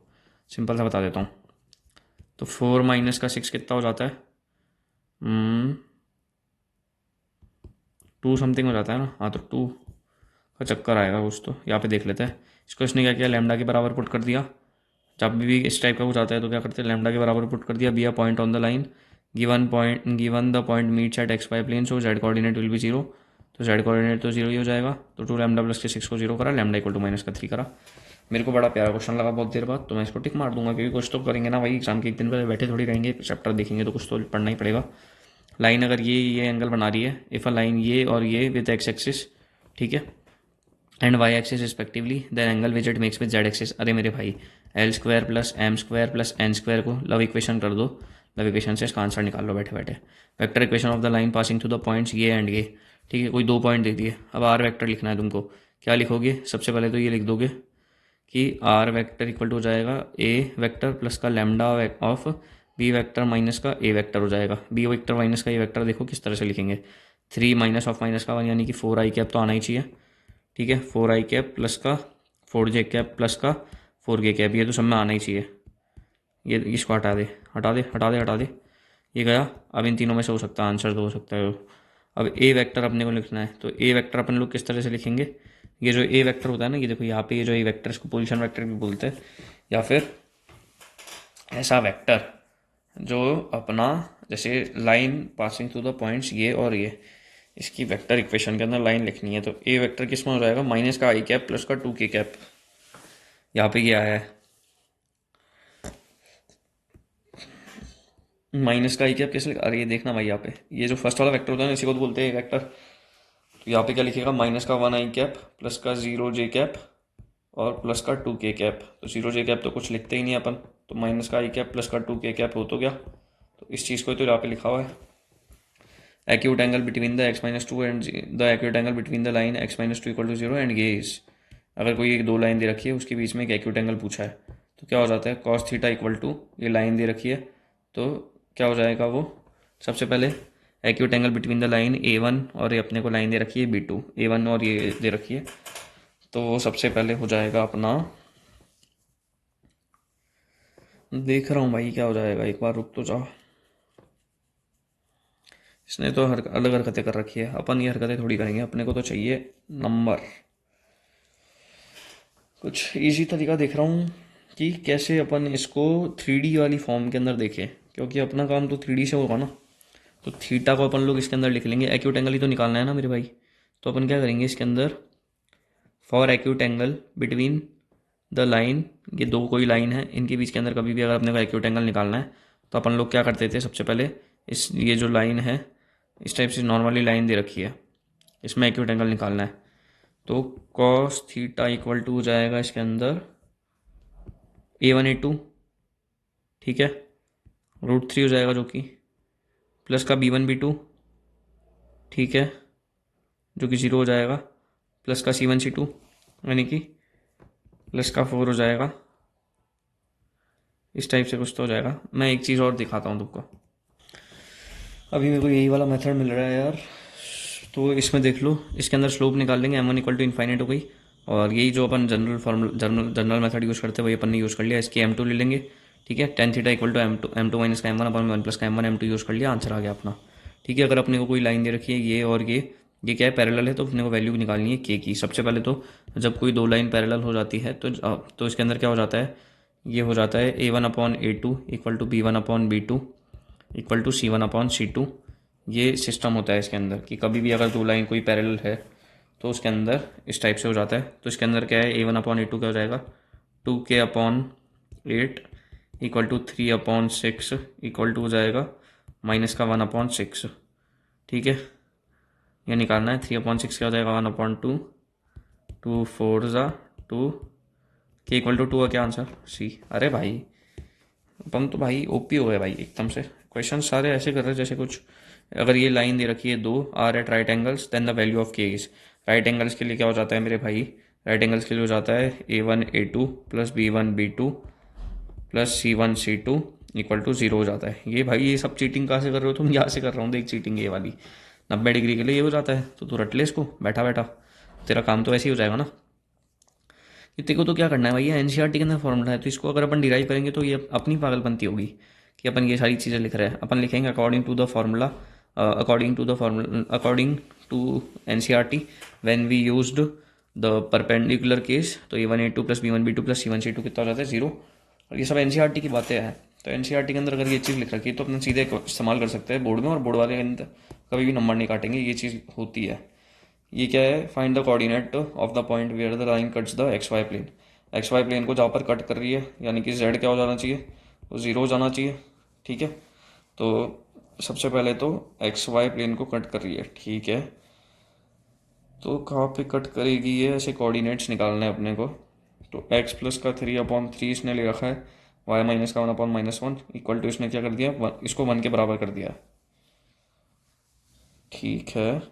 सिंपल सा बता देता हूँ। तो 4 माइनस का 6 कितना हो जाता है, 2 समथिंग हो जाता है ना, हाँ तो 2 का चक्कर आएगा कुछ, तो यहाँ पे देख लेते हैं इसको। इसने क्या किया, लैम्डा के बराबर पुट कर दिया, जब भी इस टाइप का कुछ आता है तो क्या करते हैं लैम्डा के बराबर पुट कर दिया, be a point on the line given the point meets at x Y plane, so z coordinate will be 0, तो जेड कोऑर्डिनेट तो 0 ही हो जाएगा, तो 2 लैम्डा प्लस के 6 को 0 करा, लैम्डा इक्वल टू माइनस का 3 करा। मेरे को बड़ा प्यारा क्वेश्चन लगा बहुत देर बाद, तो मैं इसको टिक मार दूंगा, क्योंकि कुछ तो करेंगे ना भाई, एग्जाम के एक दिन पहले बैठे थोड़ी रहेंगे, चैप्टर देखेंगे तो कुछ तो पढ़ना ही पड़ेगा। लाइन अगर ये एंगल बना रही है, इफ़ अ लाइन ये और ये विद एक्स एक्सिस, ठीक है, and y axis respectively, then angle which it makes with z axis, अरे मेरे भाई l square plus M square plus N square को लव इक्वेशन कर दो, लव इक्वेशन से इसका आंसर निकाल लो बैठे बैठे। Vector equation of the line passing through the points ये एंड ये, ठीक है, कोई 2 पॉइंट दे दिए, अब आर वेक्टर लिखना है तुमको, क्या लिखोगे, सबसे पहले तो ये लिख दोगे कि आर वेक्टर इक्वल टू हो जाएगा ए वेक्टर प्लस का lambda of b vector minus का ए वेक्टर हो जाएगा, बी वेक्टर माइनस का ए वेक्टर देखो किस तरह से लिखेंगे, 3 माइनस ऑफ माइनस का 1 यानी कि 4 आई कैप तो आना ही चाहिए, ठीक है, 4 आई कैप प्लस का 4 जे कैप प्लस का 4 के कैप, ये तो सब में आना ही चाहिए, ये इसको हटा दे हटा दे हटा दे हटा दे, ये गया। अब इन तीनों में से हो सकता है आंसर तो हो सकता है। अब ए वेक्टर अपने को लिखना है, तो ए वेक्टर अपन लोग किस तरह से लिखेंगे, ये जो ए वेक्टर होता है ना, ये देखो यहाँ पे ये जो ए वेक्टर, इसको पोजीशन वेक्टर भी बोलते हैं, या फिर ऐसा वेक्टर जो अपना जैसे line passing through the points ये और ये, इसकी वेक्टर इक्वेशन के अंदर लाइन लिखनी है, तो ए वेक्टर किस में हो जाएगा, माइनस का आई कैप प्लस का 2 के कैप, यहाँ पे ये आया है माइनस का आई कैप कैसे, अरे ये देखना भाई यहाँ पे ये जो फर्स्ट वाला वेक्टर होता है ना इसी को तो बोलते हैं वेक्टर, तो यहाँ पे क्या लिखेगा, माइनस का 1 आई कैप प्लस का 0 जे कैप और प्लस का 2 के कैप, तो 0 जे कैप तो कुछ लिखते ही नहीं अपन, तो माइनस का आई कैप प्लस का 2 के कैप हो तो गया, तो इस चीज़ को तो यहाँ पे लिखा हुआ है। Acute angle between the x-2 and the acute angle between the line x-2 equal to 0 and ये इज, अगर कोई एक 2 लाइन दे रखी है उसके बीच में एक एक्यूट एंगल पूछा है, तो क्या हो जाता है कॉस थीटा इक्वल टू, ये लाइन दे रखी है तो क्या हो जाएगा वो, सबसे पहले acute angle between the line A1 और ये अपने को लाइन दे रखी है B2, A1 और ये दे रखी है, तो वो सबसे पहले हो जाएगा अपना, देख रहा हूँ भाई क्या हो जाएगा, एक बार रुक तो जाओ, इसने तो अलग हरकतें कर रखी है, अपन ये हरकतें थोड़ी करेंगे, अपने को तो चाहिए नंबर। कुछ इजी तरीका देख रहा हूँ कि कैसे अपन इसको 3D वाली फॉर्म के अंदर देखें, क्योंकि अपना काम तो 3D से होगा ना, तो थीटा को अपन लोग इसके अंदर लिख लेंगे, एक्यूट एंगल ही तो निकालना है ना मेरे भाई, तो अपन क्या करेंगे इसके अंदर, for acute angle between the line, ये 2 कोई लाइन है इनके बीच के अंदर कभी भी अगर अपने को एक्यूट एंगल निकालना है, तो अपन लोग क्या करते थे, सबसे पहले इस ये जो लाइन है इस टाइप से नॉर्मली लाइन दे रखी है, इसमें एक्यूट एंगल निकालना है, तो कॉस थीटा इक्वल टू हो जाएगा इसके अंदर A1 A2, ठीक है, √3 हो जाएगा जो कि प्लस का B1 B2, ठीक है, जो कि 0 हो जाएगा, प्लस का C1 C2 यानी कि प्लस का 4 हो जाएगा, इस टाइप से कुछ तो हो जाएगा। मैं एक चीज़ और दिखाता हूँ तुमको। अभी मेरे को यही वाला मेथड मिल रहा है यार, तो इसमें देख लो, इसके अंदर स्लोप निकाल लेंगे, m1 इक्वल टू इन्फाइनाइट हो गई। और यही जो अपन general formula general method use करते हैं वही अपन ने यूज़ कर लिया, इसकी m2 ले लेंगे। ठीक है, tan theta equal to m two minus का m1 अपन 1 प्लस का m1 m2 यूज़ कर लिया, आंसर आ गया अपना। ठीक है, अगर अपने को कोई लाइन दे रखी है ये और ये क्या है, पैरेलल है, तो अपने को वैल्यू निकालनी है k की। सबसे पहले तो जब कोई दो लाइन पैरेलल हो जाती है तो इसके अंदर क्या हो जाता है, ये हो जाता है a1/a2 equal to b1/b2 equal to c1/c2। ये सिस्टम होता है इसके अंदर कि कभी भी अगर दो लाइन कोई पैरेलल है तो उसके अंदर इस टाइप से हो जाता है। तो इसके अंदर क्या है, a1/a2 क्या हो जाएगा, 2k/8 equal to 3/6 equal to हो जाएगा माइनस का 1/6। ठीक है, ये निकालना है। 3/6 क्या हो जाएगा, 1/2, 2 4 के इक्वल टू 2 है, क्या आंसर सी। अरे भाई अपन तो भाई ओपी हो गए भाई एकदम से। क्वेश्चन सारे ऐसे कर रहे हैं जैसे कुछ, अगर ये लाइन दे रखी है दो are at right angles then the value of k is. Right angles के लिए क्या हो जाता है मेरे भाई, राइट एंगल्स के लिए हो जाता है a1 a2 plus b1 b2 plus c1 c2 equal to 0 हो जाता है। ये भाई ये सब चीटिंग कहाँ से कर रहे हो तुम, यहाँ से कर रहा हूँ देख चीटिंग ये वाली। 90 डिग्री के लिए ये हो जाता है, तो तू रट ले इसको बैठा बैठा, तेरा काम तो ऐसे ही हो जाएगा ना। इतने को तो क्या करना है भाई, ये एनसीईआरटी के अंदर फॉर्मूला है, तो इसको अगर अपन डिराइव करेंगे तो ये अपनी पागलपंती होगी कि अपन ये सारी चीज़ें लिख रहे हैं। अपन लिखेंगे according to the formula, according to NCERT when we used the perpendicular case, तो a1 a2 plus b1 b2 plus c1 c2 कितना हो जाता है 0। और ये सब एनसीईआरटी की बातें हैं, तो एनसीईआरटी के अंदर अगर ये चीज़ लिख रखी है तो अपन सीधे इस्तेमाल कर सकते हैं बोर्ड में, और बोर्ड वाले के अंदर कभी भी नंबर नहीं काटेंगे, ये चीज़ होती है। ये क्या है, find the coordinate of the point where the line cuts the x Y plane. X Y plane को जहाँ पर कट कर रही है यानी कि जेड क्या हो जाना चाहिए, वो 0 हो जाना चाहिए। ठीक है, तो सबसे पहले तो एक्स वाई प्लेन को कट कर रही है, ठीक है, तो कहाँ पे कट करेगी ये, ऐसे कोऑर्डिनेट्स निकालने हैं अपने को। तो x प्लस का 3/3 इसने ले रखा है, y माइनस का 1/-1 इक्वल टू इसने क्या कर दिया, इसको 1 के बराबर कर दिया। ठीक है,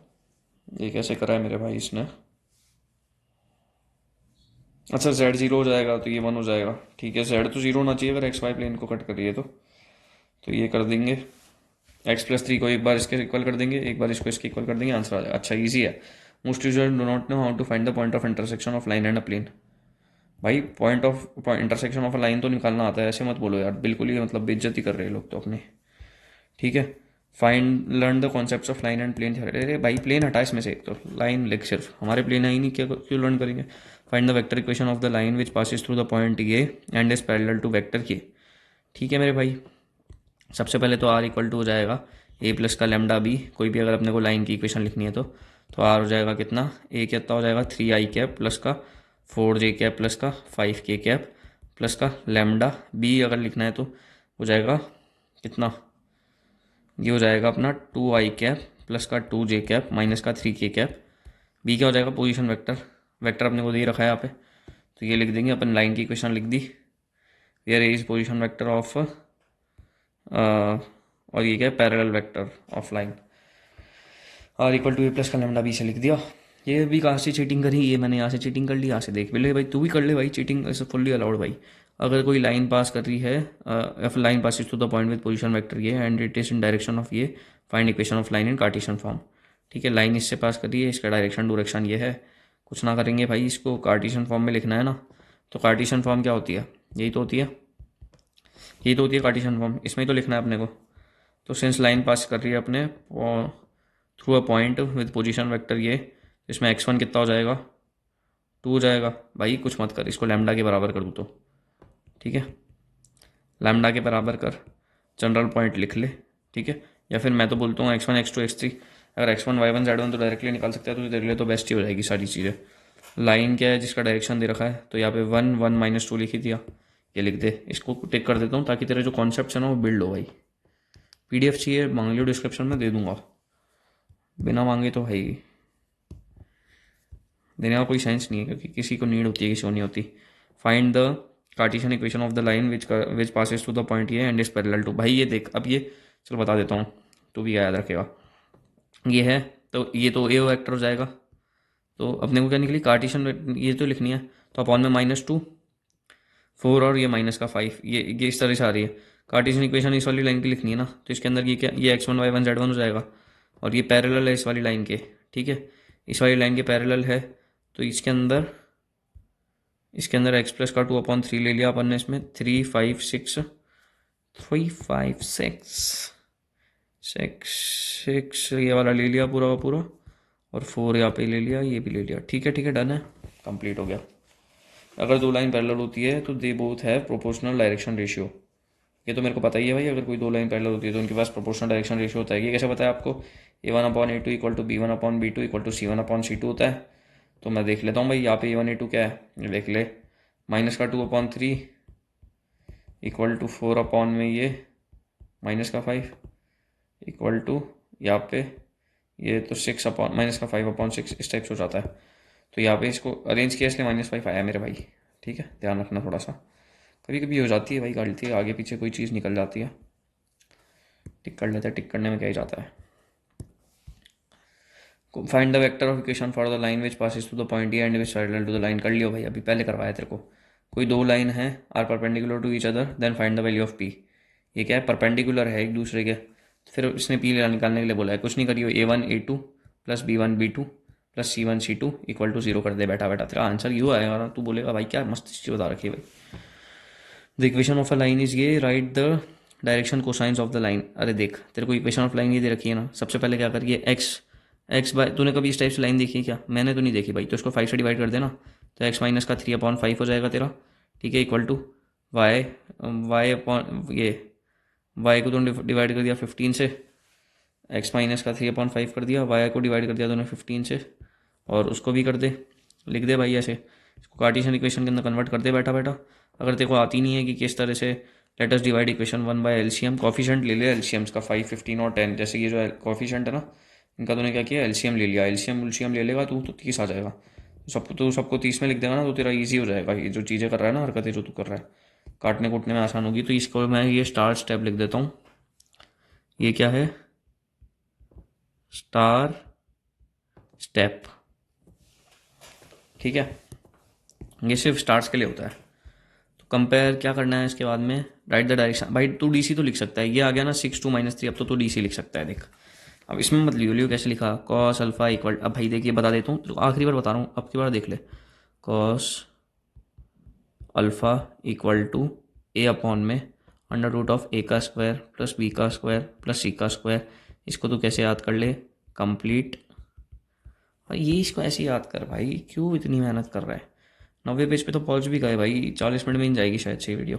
ये कैसे करा है मेरे भाई इसने। अच्छा z 0 हो जाएगा तो ये 1 हो जाएगा। ठीक है, z तो 0 होना चाहिए अगर एक्स वाई प्लेन को कट करिए तो ये कर देंगे। x+3 को एक बार इसके इक्वल कर देंगे, एक बार इसको इसके इक्वल कर देंगे, आंसर आ जाएगा। अच्छा ईजी है। Most user do not know how to find the point of intersection of line and a plane. भाई point of intersection of a line तो निकालना आता है, ऐसे मत बोलो यार, बिल्कुल ही मतलब बेइज्जती कर रहे हैं लोग तो अपने। ठीक है, find learn the concepts of line and plane. अरे भाई प्लेन हटा इसमें से, एक तो लाइन लिख, सिर्फ हमारे प्लेन है ही नहीं, क्या क्यों लर्न करेंगे। Find the vector equation of the line which passes through the point a and is parallel to vector k. ठीक है मेरे भाई, सबसे पहले तो आर इक्वल टू हो जाएगा ए प्लस का लेमडा बी, कोई भी अगर अपने को लाइन की इक्वेशन लिखनी है तो आर हो जाएगा कितना, ए कितना हो जाएगा 3i कैप प्लस का 4j कैप प्लस का 5k कैप प्लस का लेमडा बी अगर लिखना है तो हो जाएगा कितना, ये हो जाएगा अपना 2i कैप प्लस का 2j कैप माइनस का 3k कैप। बी क्या हो जाएगा, पोजीशन वेक्टर, वेक्टर अपने को दे रखा है यहाँ पे, तो ये लिख देंगे अपन, लाइन की इक्वेशन लिख दी, where A is position vector of और ये क्या है, parallel vector of line. R equal to A plus का लेमडा बी से लिख दिया। ये भी कहाँ से चीटिंग करी, ये मैंने यहाँ से चीटिंग कर ली, यहाँ से देख भी ले भाई, तू भी कर ले भाई चीटिंग, इज फुल्ली अलाउड भाई। अगर कोई लाइन पास कर रही है, if line passes to the point with position vector ये and it is in direction of ये, find equation of line in Cartesian form. ठीक है, लाइन इससे पास कर रही है, इसका डायरेक्शन ये है, कुछ ना करेंगे भाई, इसको कार्टेशियन फॉर्म में लिखना है ना। तो कार्टेशियन फॉर्म क्या होती है, यही तो होती है, यही तो होती है कार्टेशियन फॉर्म, इसमें ही तो लिखना है अपने को। तो सिंस लाइन पास कर रही है अपने through a point with position vector ये, इसमें x1 कितना हो जाएगा, 2 हो जाएगा। भाई कुछ मत कर, इसको लैम्डा के बराबर कर दूँ तो, ठीक है, लैम्डा के बराबर कर, जनरल पॉइंट लिख ले। ठीक है, या फिर मैं तो बोलता हूँ x1 x2 x3, अगर x1 y1 z1 तो डायरेक्टली निकाल सकता है, तो तेरे लिए तो बेस्ट ही हो जाएगी सारी चीज़ें। लाइन क्या है, जिसका डायरेक्शन दे रखा है, तो यहाँ पे 1 1 -2 लिख ही दिया, ये लिख दे, इसको टिक कर देता हूँ ताकि तेरे जो कॉन्सेप्ट है ना वो बिल्ड हो भाई। PDF चाहिए मांग लियो, डिस्क्रिप्शन में दे दूंगा, बिना मांगे तो भाई देने का कोई सेंस नहीं है, क्योंकि किसी को नीड होती है किसी को नहीं होती। Find the Cartesian equation of the line which passes to the point ये एंड इज पैरेलल टू। भाई ये देख, अब ये चल बता देता हूँ, तू भी याद रखेगा। ये है तो ये तो ए वेक्टर हो जाएगा, तो अपने को क्या निकली कार्टेशियन, ये तो लिखनी है, तो अपॉन में -2 4 और ये -5, ये इस तरह से आ रही है। कार्टेशियन इक्वेशन इस वाली लाइन की लिखनी है ना, तो इसके अंदर ये क्या, ये x1 y1 z1 हो जाएगा, और ये पैरेलल है इस वाली लाइन के, ठीक है, इस वाली लाइन के पैरेलल है। तो इसके अंदर x प्लस का 2/3 ले लिया अपन ने, इसमें 3 5 6 3 5 6 ये वाला ले लिया पूरा का पूरा, और 4 यहाँ पे ले लिया, ये भी ले लिया। ठीक है डन है, कंप्लीट हो गया। अगर दो लाइन पैरेलल होती है तो they both have proportional direction ratio. ये तो मेरे को पता ही है भाई, अगर कोई दो लाइन पैरेलल होती है तो उनके पास प्रोपोर्शनल डायरेक्शन रेशियो होता है। ये कैसे पता है आपको? A1/A2 equal to B1/B2 equal to C1/C2 होता है। तो मैं देख लेता हूँ भाई, यहाँ पे A1 A2 क्या है, ये देख ले, -2/3 इक्वल टू 4 में ये -5 इक्वल टू यहाँ पे ये तो 6/-5/6 इस टाइप से हो जाता है। तो यहाँ पे इसको अरेंज किया इसलिए -5 आया मेरे भाई। ठीक है, ध्यान रखना थोड़ा सा, कभी कभी हो जाती है भाई गलती, आगे पीछे कोई चीज़ निकल जाती है। टिक कर लेते हैं, टिक करने में क्या ही जाता है। Find the vector of equation for the line which passes to the point a and which parallel to the line. कर लियो भाई, अभी पहले करवाया तेरे को। कोई दो लाइन है, are perpendicular to each other, then find the value of p. ये क्या है, परपेंडिकुलर है एक दूसरे के, फिर इसने पी निकालने के लिए बोला है। कुछ नहीं करियो, A1 A2 plus B1 B2 plus C1 C2 equal to 0 कर दे बैठा बैठा। तेरा आंसर यू आएगा ना, तू बोलेगा भाई क्या मस्त चीज़ बता रखी है भाई। The equation of a line is ये, write the direction cosines of the line. अरे देख, तेरे को इक्वेशन ऑफ लाइन ये दे रखी है ना, सबसे पहले क्या करिए, एक्स बाय, तूने कभी इस टाइप से लाइन देखी है क्या? मैंने तो नहीं देखी भाई। तो इसको 5 से डिवाइड कर देना, तो x माइनस का 3/5 हो जाएगा तेरा। ठीक है, equal to y, y upon ये वाई को तूने डिवाइड कर दिया 15 से, x माइनस का 3/5 कर दिया, वाई को डिवाइड कर दिया तूने 15 से, और उसको भी कर दे, लिख दे भाई ऐसे। इसको कार्टेशियन इक्वेशन के अंदर कन्वर्ट कर दे बैठा बैठा। अगर तेरे को आती नहीं है कि किस तरह से, let us divide equation 1 bye LCM. Coefficient ले लिया एलसीएम्स का 5, 15 और 10, जैसे ये जो कॉफिशेंट है ना, इनका तूने क्या किया, एलसीएम ले लिया। एलसीएम ले लेगा तू तो 30 आ जाएगा। सबको 30 में लिख देगा ना, तो तेरा ईजी हो जाएगा। ये जो चीज़ें कर रहा है ना, हरकतें जो तू कर रहा है, काटने कूटने में आसान होगी। तो इसको मैं ये स्टार स्टेप लिख देता हूँ। ये क्या है, स्टार स्टेप। ठीक है, ये सिर्फ स्टार्स के लिए होता है। तो कंपेयर क्या करना है इसके बाद में, राइट द डायरेक्शन। भाई तू डीसी तो लिख सकता है, ये आ गया ना 6 2 -3, अब तो तू डीसी लिख सकता है। देख, अब इसमें मत लियो कैसे लिखा, कॉस अल्फा इक्वल, अब भाई देखिए बता देता हूँ, तो आखिरी बार बता रहा हूँ, अब की बार देख ले, cos alpha equal to A/, में √(a² plus b² plus c²। इसको तो कैसे याद कर ले, कंप्लीट। और ये इसको ऐसे याद कर भाई, क्यों इतनी मेहनत कर रहा है। 90 पेज पे तो पहुंच भी गए भाई, 40 मिनट में ही जाएगी शायद से वीडियो।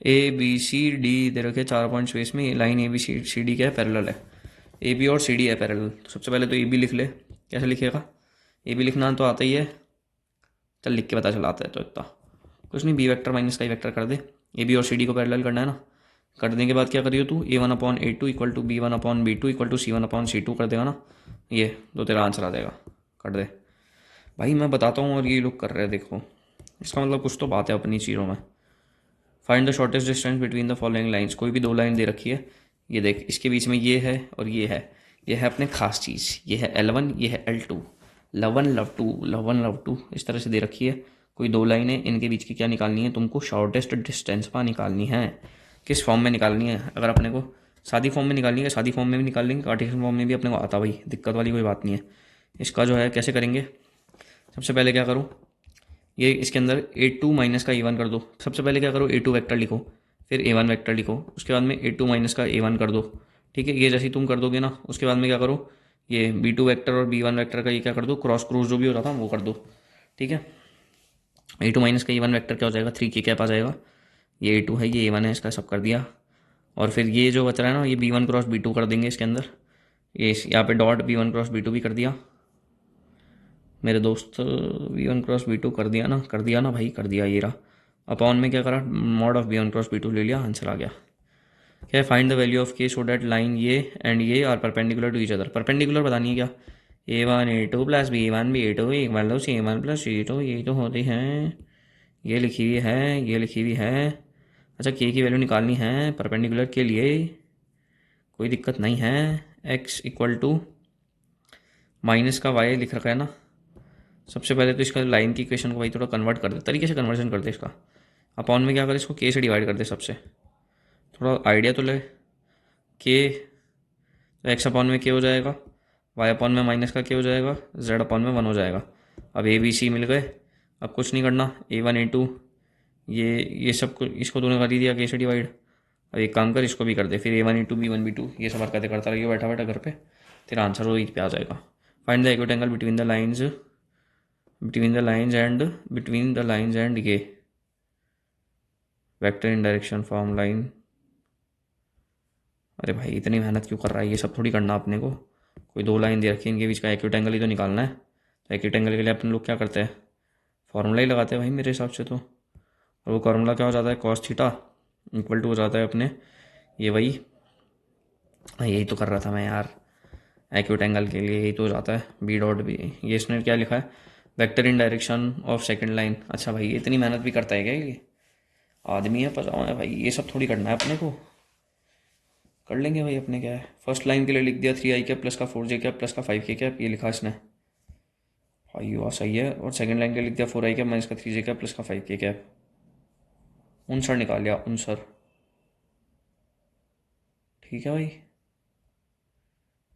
ABCD दे रखे 4 पॉइंट स्पेस में, लाइन ABCD क्या है, पैरेलल है। AB और CD है पैरेलल। तो सबसे पहले तो AB लिख ले। कैसे लिखेगा, AB लिखना तो आता ही है, चल लिख के पता चलाता है तो इतना कुछ नहीं। B वेक्टर माइनस का ई वेक्टर कर दे, AB और CD को पैरेलल करना है ना। करने के बाद क्या करियो तू, A1/A2 equal to B1/B2 equal to C1/C2 कर देगा ना, ये तो तेरा आंसर आ जाएगा। कर दे भाई, मैं बताता हूँ और ये लोग कर रहे हैं, देखो इसका मतलब कुछ तो बात है अपनी चीज़ों में। Find the shortest distance between the following lines. कोई भी दो लाइन दे रखी है, ये देख इसके बीच में ये है और ये है अपने खास चीज़, ये है L1, ये है L2, लव टू इस तरह से दे रखी है। कोई दो लाइनें, इनके बीच की क्या निकालनी है तुमको, शॉर्टेस्ट डिस्टेंस पर निकालनी है। किस फॉर्म में निकालनी है, अगर अपने को सादी फॉर्म में निकालनी है, सादी फॉर्म में भी निकाल लेंगे, कार्टेशियन फॉर्म में भी अपने को आता भाई, दिक्कत वाली कोई बात नहीं है। इसका जो है कैसे करेंगे, सबसे पहले क्या करूँ, ये इसके अंदर A2 माइनस का A1 कर दो। सबसे पहले क्या करो, A2 वेक्टर लिखो, फिर A1 वेक्टर लिखो, उसके बाद में A2 माइनस का A1 कर दो। ठीक है, ये जैसे तुम कर दोगे ना, उसके बाद में क्या करो, ये B2 वेक्टर और B1 वेक्टर का ये क्या कर दो, क्रॉस क्रोस जो भी होता था वो कर दो। ठीक है, A2 माइनस का A1 वेक्टर क्या हो जाएगा, 3 की कैप आ जाएगा। ये A2 है, ये A1 है, इसका सब कर दिया। और फिर ये जो बच रहा है ना, ये B1 क्रॉस B2 कर देंगे इसके अंदर। ये यहाँ पे डॉट B1 क्रॉस B2 भी कर दिया मेरे दोस्त। V1 क्रॉस V2 कर दिया ना भाई, कर दिया। ये रहा, अपॉन में क्या करा, mod of B1 cross B2 ले लिया, आंसर आ गया। क्या है, find the value of K so that line ये एंड ये are perpendicular to each other. Perpendicular बतानी है क्या, A1 A2 plus B1 B2 equal to C1 plus C2, ये तो होती है, ये लिखी हुई है, ये लिखी हुई है। अच्छा, K की वैल्यू निकालनी है परपेंडिकुलर के लिए, कोई दिक्कत नहीं है। X इक्वल टू माइनस का Y लिख रखा है ना, सबसे पहले तो इसका लाइन की इक्वेशन को भाई थोड़ा कन्वर्ट कर दे, तरीके से कन्वर्जन कर दे इसका। अपॉन में क्या करे, इसको के से डिवाइड कर दे सबसे, थोड़ा आइडिया तो ले। के तो एक्स अपॉन में के हो जाएगा, वाई अपॉन में माइनस का के हो जाएगा, जेड अपॉन में 1 हो जाएगा। अब ए बी सी मिल गए, अब कुछ नहीं करना, A1 A2 ये सब को इसको तूने कर ही दिया के से डिवाइड। अब एक काम कर, इसको भी कर दे फिर, A1 A2 B1 B2 ये सब हरकतें करता रहिए बैठा बैठा घर पे, तेरा आंसर वही पे आ जाएगा। Find the acute angle between the lines and ये vector in direction form line. अरे भाई इतनी मेहनत क्यों कर रहा है, ये सब थोड़ी करना अपने को। कोई दो लाइन दे रखी है, इनके बीच का एक्यूट एंगल ही तो निकालना है। तो एक्यूट एंगल के लिए अपन लोग क्या करते हैं, फॉर्मूला ही लगाते हैं भाई मेरे हिसाब से तो। और वो फॉर्मूला क्या हो जाता है, कॉस थीटा इक्वल टू हो जाता है अपने ये वही, यही तो कर रहा था मैं यार, एक्यूट एंगल के लिए यही तो हो जाता है बी डॉट बी। ये इसने क्या लिखा है, vector in direction of second line. अच्छा भाई इतनी मेहनत भी करता है क्या ये, आदमी है पजामा है भाई, ये सब थोड़ी करना है अपने को। कर लेंगे भाई अपने, क्या है, फर्स्ट लाइन के लिए लिख दिया 3i कैप प्लस का 4j कैप प्लस का 5k कैप, ये लिखा इसने भाई, हुआ सही है। और सेकंड लाइन के लिए लिख दिया 4i कैप माइनस का 3j कैप प्लस का 5k कैप, आंसर निकाल लिया आंसर। ठीक है भाई,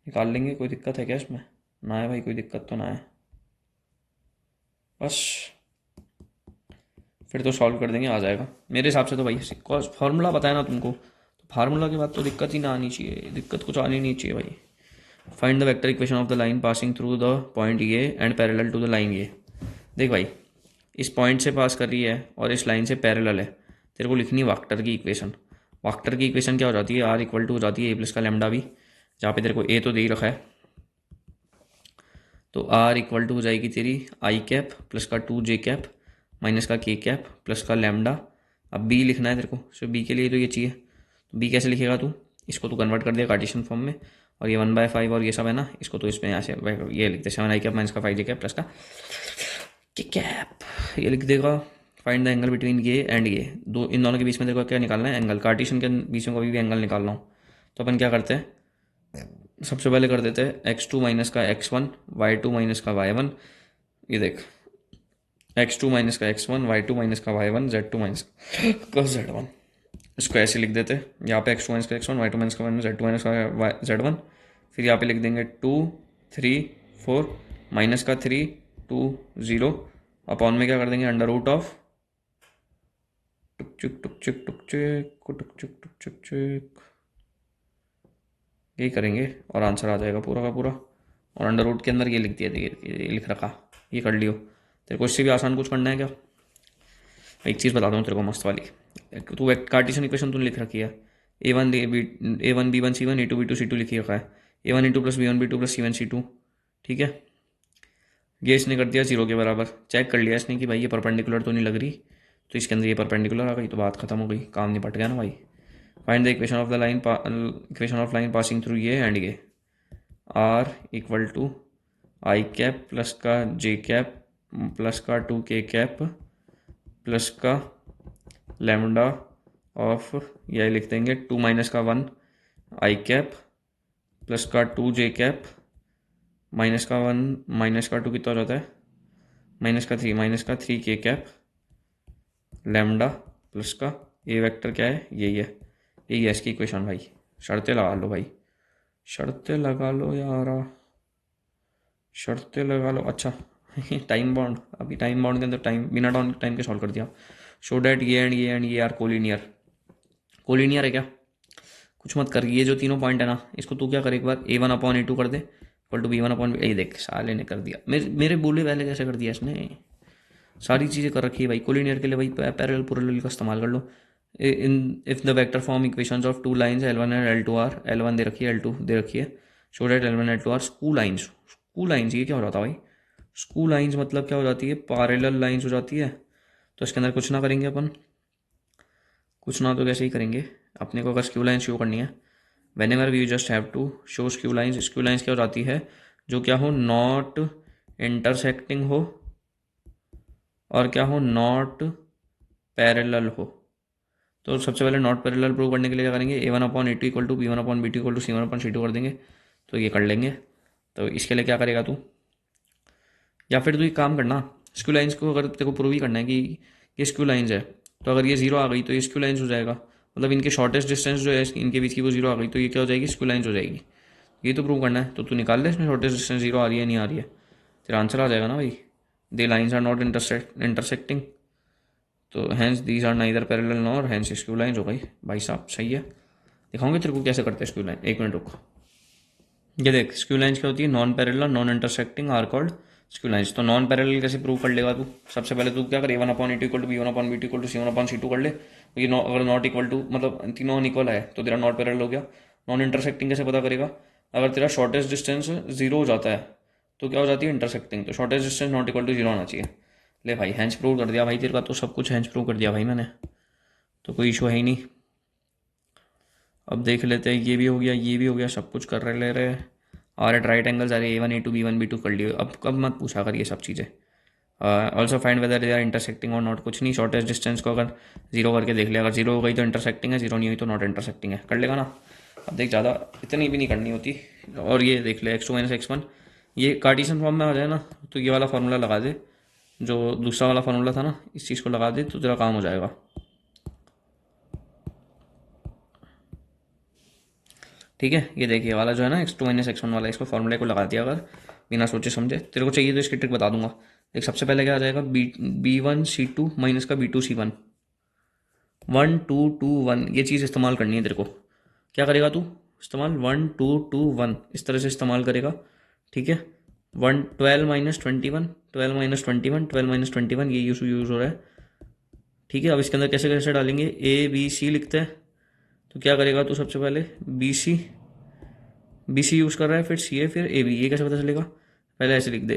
निकाल लेंगे, कोई दिक्कत है क्या इसमें, ना है भाई कोई दिक्कत तो ना है, बस फिर तो सॉल्व कर देंगे, आ जाएगा मेरे हिसाब से तो भाई। फार्मूला बताया ना तुमको, तो फार्मूला के बाद तो दिक्कत ही ना आनी चाहिए, दिक्कत कुछ आनी नहीं चाहिए भाई। Find the vector equation of the line passing through the point ये and parallel to the line ये। देख भाई, इस पॉइंट से पास कर रही है और इस लाइन से पैरेलल है, तेरे को लिखनी वेक्टर की इक्वेशन। वेक्टर की इक्वेशन क्या हो जाती है, आर इक्वल टू हो जाती है ए प्लस का लैम्डा भी, जहाँ पे तेरे को ए तो दे ही रखा है, तो आर इक्वल टू हो जाएगी तेरी आई कैप प्लस का 2j कैप माइनस का के कैप प्लस का लैम्डा। अब बी लिखना है तेरे को, सिर्फ बी के लिए तो ये चाहिए, तो बी कैसे लिखेगा तू, इसको तू कन्वर्ट कर दिया कार्टेशियन फॉर्म में, और ये 1/5 और ये सब है ना, इसको तो इसमें यहाँ से ये लिखते 7i कैप माइनस का 5j कैप प्लस का के कैप, ये लिख देगा। फाइंड द एंगल बिटवीन ये एंड ये, दो इन दोनों के बीच में तेरे को क्या निकालना है, एंगल। कार्टेशियन के बीच में कभी भी एंगल निकालना हो तो अपन क्या करते हैं, सबसे पहले कर देते हैं x2 माइनस का x1 y2 माइनस का y1। ये देख, x2 माइनस का x1 y2 माइनस का y1 z2 माइनस का z1, इसको ऐसे लिख देते हैं, यहाँ पे x2 माइनस का x1 y2 माइनस का y1 z2 माइनस का z1। फिर यहाँ पे लिख देंगे 2 3 4 माइनस का 3 2 0 अपॉन में क्या कर देंगे अंडर रूट ऑफ टुक चुक टुक चुक टुक चुक टुक चुक टुक चुक चुक, यही करेंगे और आंसर आ जाएगा पूरा का पूरा। और अंडर रूट के अंदर ये लिख दिया, ये लिख रखा, ये कर लियो। तेरे को इससे भी आसान कुछ करना है क्या, एक चीज़ बता दूँ तेरे को मस्त वाली, तू कार्टेशियन इक्वेशन तूने लिख रखी है, A1 B1 C1 A2 B2 C2 लिखी रखा है, A1 A2 plus B1 B2 plus C1 C2, ठीक है। ये इसने कर दिया 0 के बराबर, चेक कर लिया इसने कि भाई ये परपेंडिकुलर तो नहीं लग रही, तो इसके अंदर ये परपेंडिकुलर आ गई, तो बात खत्म हो गई, काम निपट गया ना भाई। Find the equation of the line, equation of line passing through ये एंड ये, r equal to i cap plus का जे कैप प्लस का 2k कैप प्लस का लैम्डा ऑफ, यह लिख देंगे 2 माइनस का 1 आई कैप प्लस का 2j कैप माइनस का 1 माइनस का 2 कितना हो जाता है, माइनस का 3k कैप लैम्डा प्लस का ये वेक्टर क्या है, यही है इसकी इक्वेशन भाई। शर्तें लगा लो भाई, शर्तें लगा लो यार, शर्तें लगा लो। अच्छा टाइम बाउंड, अभी टाइम बाउंड के अंदर टाइम बिना टाइम के सॉल्व कर दिया। शो डैट ये एंड ये आर कोलिनियर, कोलिनियर है क्या, कुछ मत कर, ये जो तीनों पॉइंट है ना, इसको तू क्या कर, एक बार A1/A2 कर दे इक्वल टू B1/, ये देख साले ने कर दिया, मेरे बोले पहले कैसे कर दिया इसने, सारी चीज़ें कर रखी है भाई। कोलिनियर के लिए भाई पैरेलल पैरेलल का इस्तेमाल कर लो। In if the vector form equations of two lines L1 and L2 are, L1 दे रखी है L2 दे रखी है, show that L1 L2 are skew lines. Skew lines ये क्या हो जाता है भाई, स्कू लाइंस मतलब क्या हो जाती है, पैरेलल लाइंस हो जाती है। तो इसके अंदर कुछ ना करेंगे अपन, कुछ ना तो कैसे ही करेंगे, अपने को अगर स्क्यू लाइन शो करनी है, whenever we just have to show skew lines. Skew lines क्या हो जाती है, जो क्या हो, नॉट इंटरसेक्टिंग हो और क्या हो, नॉट पैरेलल हो। तो सबसे पहले नॉट पैरेलल प्रूव करने के लिए क्या करेंगे, A1/A2 equal to B1/B2 equal to C1/C2 कर देंगे, तो ये कर लेंगे। तो इसके लिए क्या करेगा तू, या फिर तू एक काम करना, स्क्यू लाइंस को अगर तेरे को प्रूव ही करना है कि ये स्क्यू लाइंस है, तो अगर ये जीरो आ गई तो ये स्क्यू लाइंस हो जाएगा, मतलब इनके शॉर्टेस्ट डिस्टेंस जो है इनके बीच की वो जीरो आ गई तो ये क्या हो जाएगी, स्क्यू लाइंस हो जाएगी। ये तो प्रूव करना है, तो तू निकाल ले इसमें शॉर्टेस्ट डिस्टेंस जीरो आ रही है नहीं आ रही है, तेरा आंसर आ जाएगा ना भाई। They lines are not intersecting, तो hence these are neither parallel nor hence skew lines हो गई। भाई साहब सही है, दिखाऊंगे तेरे को कैसे करते हैं स्क्यू लाइन, एक मिनट रुको। ये देख स्क्यू लाइंस क्या होती है, non parallel non intersecting are called skew lines. तो नॉन पैरेलल कैसे प्रूव कर लेगा तू, सबसे पहले तू क्या कर, a1/a2 equal to b1/b2 equal to c1/c2 कर ले। तो ये अगर नॉट इक्वल टू मतलब तीनों अनइक्वल है तो तेरा नॉट पैरेलल हो गया। नॉन इंटरसेक्टिंग कैसे पता करेगा, अगर तेरा शॉर्टेस्ट डिस्टेंस जीरो हो जाता है तो क्या हो जाती है, इंटरसेक्टिंग। तो shortest distance not equal to zero आना चाहिए। ले भाई हैंस प्रूव कर दिया भाई तेरे का, तो सब कुछ हैंस प्रूव कर दिया भाई मैंने, तो कोई इशू है ही नहीं। अब देख लेते हैं, ये भी हो गया ये भी हो गया, सब कुछ कर रहे ले रहे। और एट राइट एंगल्स अरे a1 a2 b1 b2 कर लिए। अब कब मत पूछा कर ये सब चीज़ें। Also find whether they are intersecting और नॉट, कुछ नहीं, शॉर्टेस्ट डिस्टेंस को अगर जीरो करके देख ले, अगर जीरो हो गई तो इंटरसेक्टिंग है, जीरो नहीं हुई तो नॉट इंटरसेक्टिंग है, कर लेगा ना। अब देख ज़्यादा इतनी भी नहीं करनी होती। और ये देख ले x2 - x1 ये कार्टेशियन फॉर्म में आ जाए ना, तो ये वाला फार्मूला लगा दे, जो दूसरा वाला फार्मूला था ना, इस चीज़ को लगा दे तो तेरा काम हो जाएगा। ठीक है, ये देखिए वाला जो है ना x2 - x1 वाला, इसको फॉर्मूले को लगा दिया अगर बिना सोचे समझे। तेरे को चाहिए तो इसकी ट्रिक बता दूंगा। देख सबसे पहले क्या आ जाएगा, b1c2 माइनस का b2c1, 1 2 2 1 ये चीज़ इस्तेमाल करनी है तेरे को। क्या करेगा तू इस्तेमाल, 1 2 2 1 इस तरह से इस्तेमाल करेगा। ठीक है, 12 - 21 12 - 21 ये यूज़ हो रहा है। ठीक है, अब इसके अंदर कैसे कैसे डालेंगे, ABC लिखते हैं। तो क्या करेगा तू, सबसे पहले BC यूज़ कर रहा है, फिर CA, फिर AB, ये कैसे पता चलेगा, पहले ऐसे लिख दे